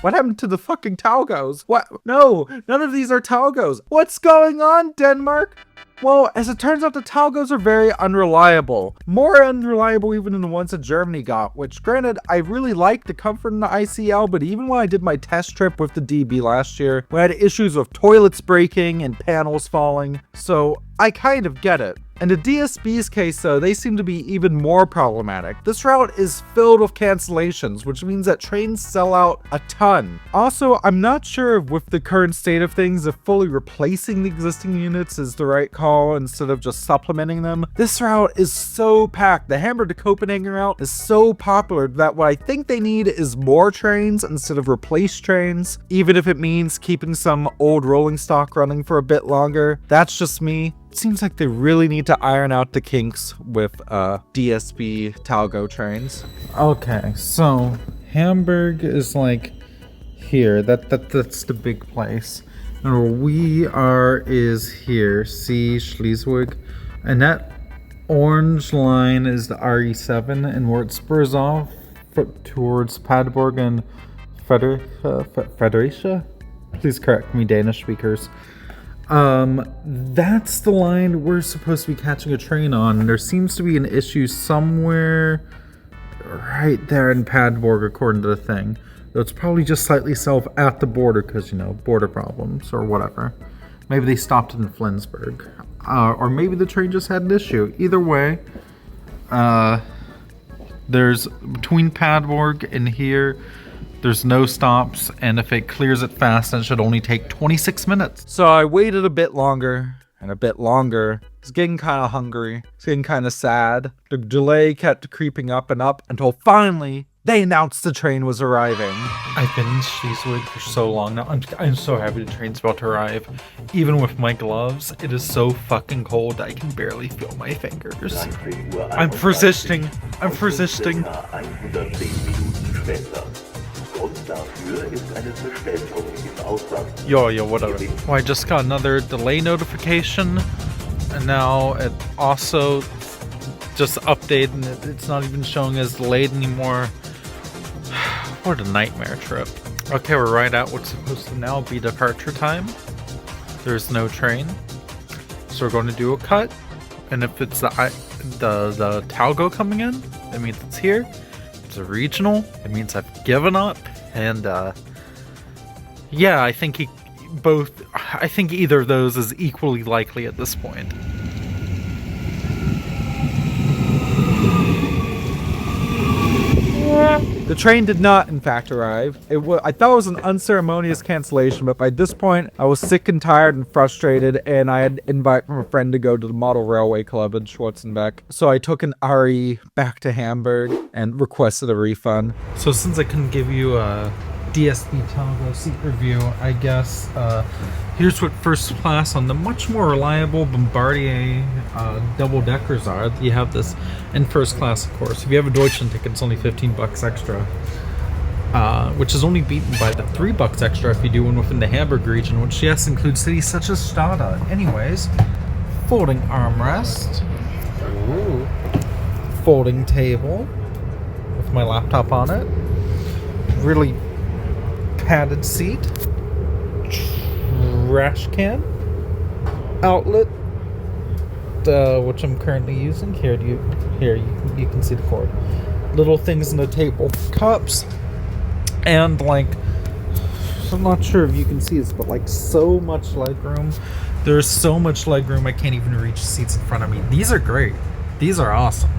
Speaker 1: What happened to the fucking Talgos? What? No, none of these are Talgos. What's going on, Denmark? Well, as it turns out, the Talgos are very unreliable. More unreliable even than the ones that Germany got, which granted, I really liked the comfort in the ICL, but even when I did my test trip with the DB last year, we had issues with toilets breaking and panels falling, so I kind of get it. In the DSB's case though, they seem to be even more problematic. This route is filled with cancellations, which means that trains sell out a ton. Also, I'm not sure if with the current state of things, if fully replacing the existing units is the right call instead of just supplementing them. This route is so packed. The Hamburg to Copenhagen route is so popular that what I think they need is more trains instead of replaced trains, even if it means keeping some old rolling stock running for a bit longer. That's just me. It seems like they really need to iron out the kinks with DSB Talgo trains.
Speaker 3: Okay, so Hamburg is like here. That's the big place. And where we are is here. See Schleswig. And that orange line is the RE7, and where it spurs off towards Paderborn and Fredericia. Please correct me, Danish speakers. That's the line we're supposed to be catching a train on, and there seems to be an issue somewhere right there in Padborg, according to the thing. Though it's probably just slightly south at the border, because, you know, border problems or whatever. Maybe they stopped in Flensburg. Or maybe the train just had an issue. Either way, there's between Padborg and here, there's no stops, and if it clears it fast, then it should only take 26 minutes.
Speaker 1: So I waited a bit longer, and a bit longer. It's getting kind of hungry. It's getting kind of sad. The delay kept creeping up and up until finally they announced the train was arriving.
Speaker 4: I've been in Schleswig for so long now. I'm so happy the train's about to arrive. Even with my gloves, it is so fucking cold I can barely feel my fingers. I'm persisting. I'm persisting.
Speaker 9: Circa 110 Minuten später. Grund dafür ist eine Verspätung im Ausland.
Speaker 4: Yo, whatever. Well, I just got another delay notification, and now it also just updated, and it's not even showing as delayed anymore. What a nightmare trip. Okay, we're right at what's supposed to now be departure time. There's no train, so we're going to do a cut. And if it's the Talgo coming in, that means it's here. If it's a regional, it means I've given up. And yeah, I think either of those is equally likely at this point.
Speaker 1: The train did not, in fact, arrive. I thought it was an unceremonious cancellation, but by this point, I was sick and tired and frustrated, and I had an invite from a friend to go to the Model Railway Club in Schwarzenbeck. So I took an RE back to Hamburg and requested a refund.
Speaker 4: So since I couldn't give you a DSB Talgo seat review, I guess here's what first class on the much more reliable Bombardier double-deckers are. You have this in first class, of course. If you have a Deutsche ticket, it's only $15 extra, which is only beaten by the $3 extra if you do one within the Hamburg region, which yes includes cities such as Stade. Anyways, folding armrest, ooh, folding table with my laptop on it, really padded seat, trash can, outlet, which I'm currently using. You can see the cord. Little things in the table, cups, and like, I'm not sure if you can see this, but like so much legroom. There's so much legroom I can't even reach seats in front of me. These are great. These are awesome.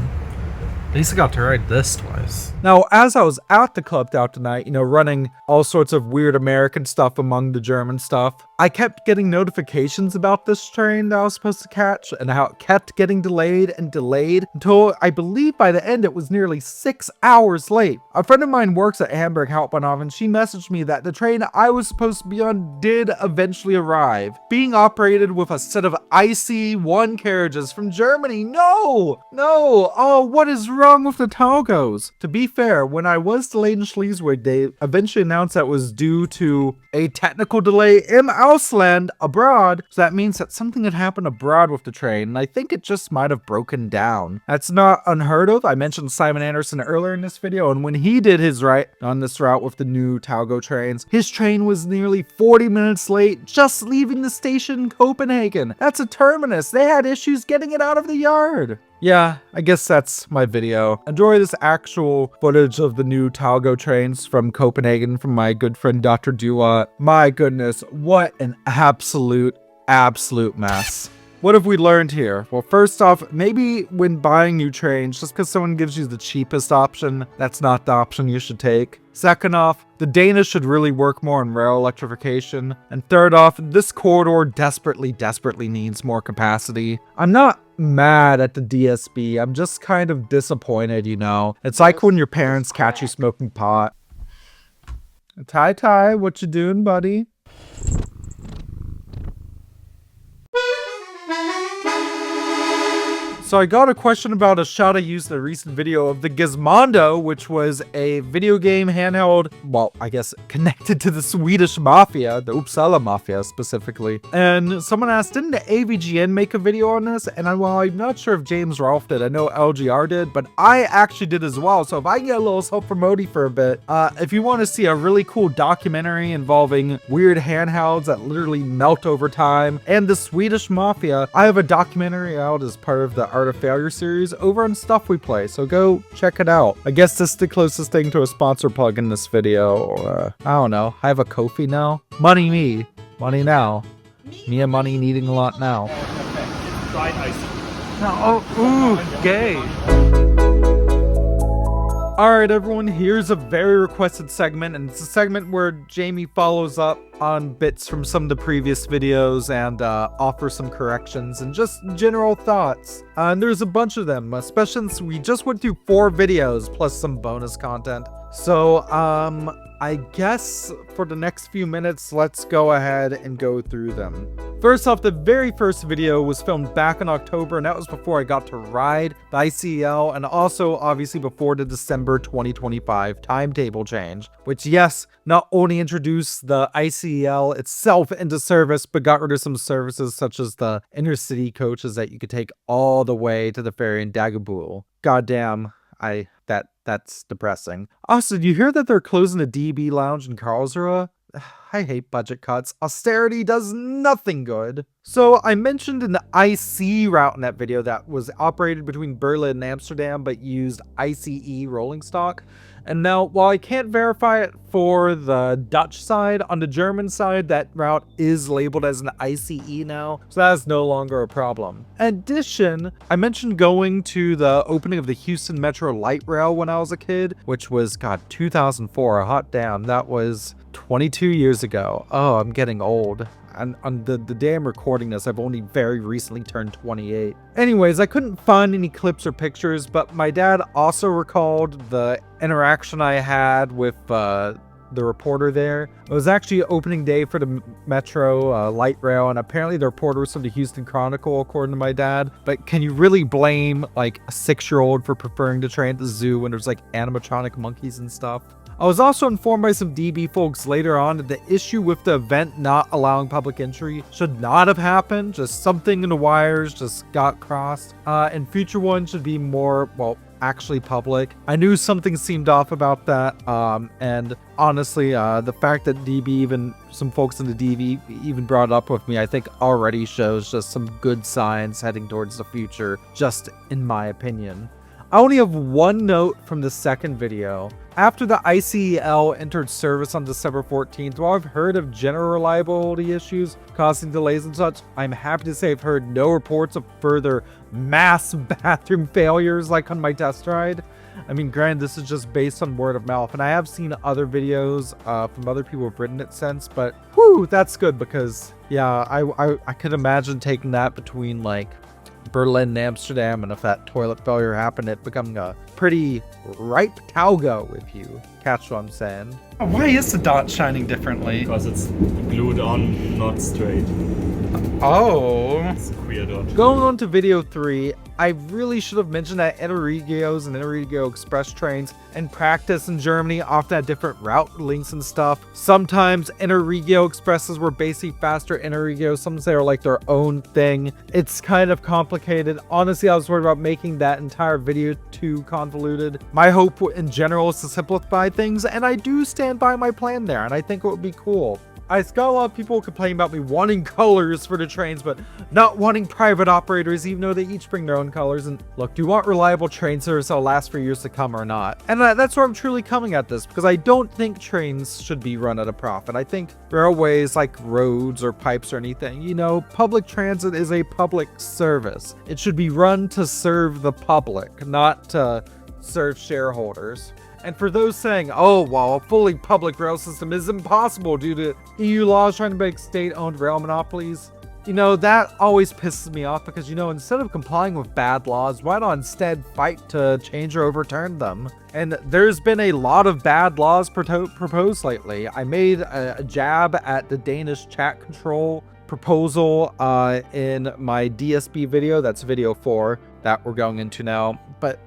Speaker 4: At least I got to ride this twice.
Speaker 1: Now, as I was at the club out tonight, running all sorts of weird American stuff among the German stuff, I kept getting notifications about this train that I was supposed to catch and how it kept getting delayed and delayed until I believe by the end it was nearly 6 hours late. A friend of mine works at Hamburg Hauptbahnhof, and she messaged me that the train I was supposed to be on did eventually arrive, being operated with a set of IC1 carriages from Germany. No! Oh, what is wrong with the Talgos? To be fair, when I was delayed in Schleswig, they eventually announced that it was due to a technical delay in Ausland, abroad. So that means that something had happened abroad with the train, and I think it just might have broken down. That's not unheard of. I mentioned Simon Anderson earlier in this video, and when he did his ride on this route with the new Talgo trains, his train was nearly 40 minutes late just leaving the station in Copenhagen. That's a terminus. They had issues getting it out of the yard. Yeah, I guess that's my video. Enjoy this actual footage of the new Talgo trains from Copenhagen from my good friend Dr. Duat. My goodness, what an absolute mess. What have we learned here? Well, first off, maybe when buying new trains, just because someone gives you the cheapest option, that's not the option you should take. Second off, the Danish should really work more on rail electrification. And third off, this corridor desperately needs more capacity. I'm not mad at the DSB, I'm just kind of disappointed, It's like when your parents catch you smoking pot. Ty, what you doing, buddy? So I got a question about a shot I used in a recent video of the Gizmondo, which was a video game handheld, well, I guess connected to the Swedish Mafia, the Uppsala Mafia specifically. And someone asked, didn't the AVGN make a video on this? And I'm not sure if James Rolfe did. I know LGR did, but I actually did as well. So if I can get a little self-promoting for a bit, if you want to see a really cool documentary involving weird handhelds that literally melt over time and the Swedish Mafia, I have a documentary out as part of the Art of Failure series over on Stuff We Play, so go check it out. I guess this is the closest thing to a sponsor plug in this video, or I don't know. I have a Ko-fi now. Money now. Me and money needing a lot now.
Speaker 2: Fried ice.
Speaker 3: Ooh, gay.
Speaker 1: Alright everyone, here's a very requested segment, and it's a segment where Jamie follows up on bits from some of the previous videos and offers some corrections and just general thoughts. And there's a bunch of them, especially since we just went through 4 videos plus some bonus content. So, I guess for the next few minutes, let's go ahead and go through them. First off, the very first video was filmed back in October, and that was before I got to ride the ICL, and also obviously before the December 2025 timetable change, which yes, not only introduced the ICL itself into service, but got rid of some services such as the intercity coaches that you could take all the way to the ferry in Dagobul. Goddamn, that's depressing. Also, do you hear that they're closing the DB lounge in Karlsruhe? I hate budget cuts. Austerity does nothing good. So I mentioned in the IC route in that video that was operated between Berlin and Amsterdam but used ICE rolling stock. And now, while I can't verify it for the Dutch side, on the German side, that route is labeled as an ICE now, so that is no longer a problem. In addition, I mentioned going to the opening of the Houston Metro Light Rail when I was a kid, which was, God, 2004, hot damn, that was 22 years ago. Oh, I'm getting old. And on the day I'm recording this, I've only very recently turned 28. Anyways, I couldn't find any clips or pictures, but my dad also recalled the interaction I had with the reporter there. It was actually opening day for the Metro Light Rail, and apparently the reporter was from the Houston Chronicle, according to my dad. But can you really blame like a 6-year-old for preferring to train at the zoo when there's like animatronic monkeys and stuff? I was also informed by some DB folks later on that the issue with the event not allowing public entry should not have happened. Just something in the wires just got crossed. And future ones should be more, well, actually public. I knew something seemed off about that. And honestly, the fact that some folks in the DB even brought it up with me, I think already shows just some good signs heading towards the future, just in my opinion. I only have one note from the second video. After the ICEL entered service on December 14th, while I've heard of general reliability issues causing delays and such, I'm happy to say I've heard no reports of further mass bathroom failures like on my test ride. I mean, granted, this is just based on word of mouth, and I have seen other videos from other people who've written it since, but whew, that's good because, yeah, I could imagine taking that between, like, Berlin and Amsterdam, and if that toilet failure happened, it becoming a pretty ripe Talgo, if you catch what I'm saying.
Speaker 3: Why is the dot shining differently?
Speaker 2: Because it's glued on, not straight.
Speaker 3: Oh.
Speaker 2: It's a queer dot.
Speaker 1: Going on to video 3, I really should have mentioned that Interregios and Interregio Express trains in practice in Germany often had different route links and stuff. Sometimes Interregio Expresses were basically faster Interregios, sometimes they were like their own thing. It's kind of complicated. Honestly, I was worried about making that entire video too convoluted. My hope in general is to simplify things, and I do stand by my plan there, and I think it would be cool. I got a lot of people complaining about me wanting colors for the trains, but not wanting private operators, even though they each bring their own colors. And look, do you want reliable train service that'll last for years to come or not? And that's where I'm truly coming at this, because I don't think trains should be run at a profit. I think railways, like roads or pipes or anything, you know, public transit is a public service. It should be run to serve the public, not to serve shareholders. And for those saying, oh, well, a fully public rail system is impossible due to EU laws trying to make state-owned rail monopolies, you know, that always pisses me off because, you know, instead of complying with bad laws, why not instead fight to change or overturn them? And there's been a lot of bad laws proposed lately. I made a jab at the Danish chat control proposal in my DSB video. That's video 4 that we're going into now. But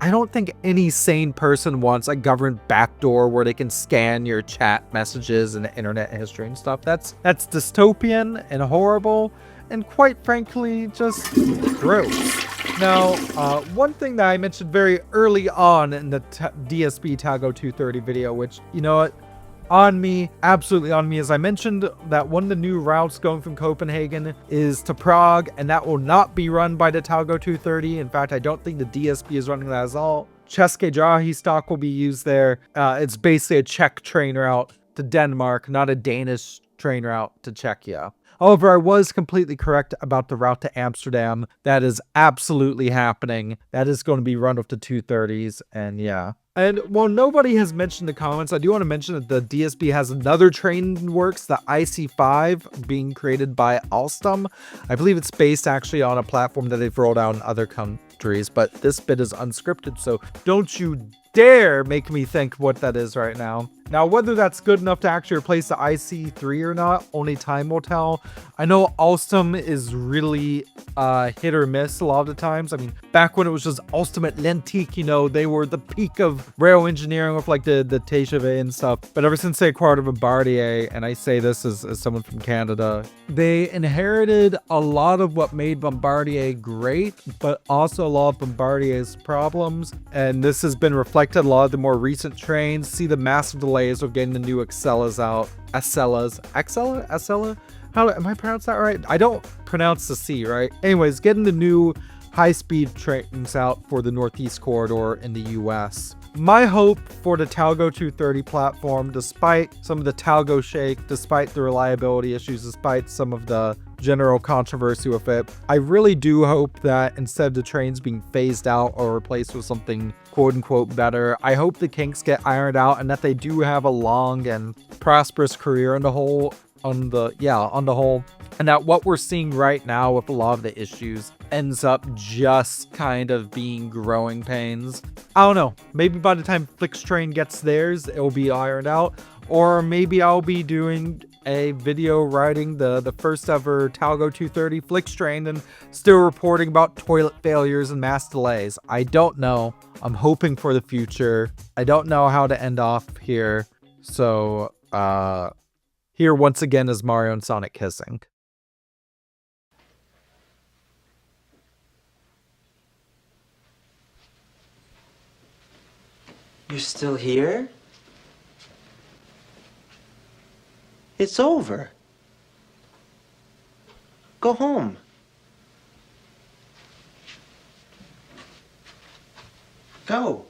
Speaker 1: I don't think any sane person wants a government backdoor where they can scan your chat messages and internet history and stuff. That's dystopian and horrible, and quite frankly, just gross. Now, one thing that I mentioned very early on in the DSB Talgo 230 video, which, you know what, on me, absolutely on me, as I mentioned that one of the new routes going from Copenhagen is to Prague, and that will not be run by the Talgo 230. In fact, I don't think the DSB is running that at all. České dráhy stock will be used there. It's basically a Czech train route to Denmark, not a Danish train route to Czechia. However, I was completely correct about the route to Amsterdam. That is absolutely happening. That is going to be run with the 230s, and yeah. And while nobody has mentioned the comments, I do want to mention that the DSB has another train in works, the IC5, being created by Alstom. I believe it's based actually on a platform that they've rolled out in other countries, but this bit is unscripted, so don't you dare make me think what that is right now. Now, whether that's good enough to actually replace the IC3 or not, only time will tell. I know Alstom is really hit or miss a lot of the times. I mean, back when it was just Alstom Atlantique, you know, they were the peak of rail engineering with like the TGV and stuff. But ever since they acquired Bombardier, and I say this as someone from Canada, they inherited a lot of what made Bombardier great, but also a lot of Bombardier's problems. And this has been reflected in a lot of the more recent trains. See the massive delays of getting the new Excellas out. Acela? How am I pronounced that right? I don't pronounce the C, right? Anyways, getting the new high-speed trains out for the Northeast Corridor in the US. My hope for the Talgo 230 platform, despite some of the Talgo shake, despite the reliability issues, despite some of the general controversy with it, I really do hope that instead of the trains being phased out or replaced with something quote-unquote better, I hope the kinks get ironed out and that they do have a long and prosperous career on the whole, and that what we're seeing right now with a lot of the issues ends up just kind of being growing pains. I don't know, maybe by the time Flixtrain gets theirs, it'll be ironed out, or maybe I'll be doing a video riding the first ever Talgo 230 Flixtrain and still reporting about toilet failures and mass delays. I don't know. I'm hoping for the future. I don't know how to end off here. So, here once again is Mario and Sonic kissing.
Speaker 11: You're still here? It's over. Go home. Go.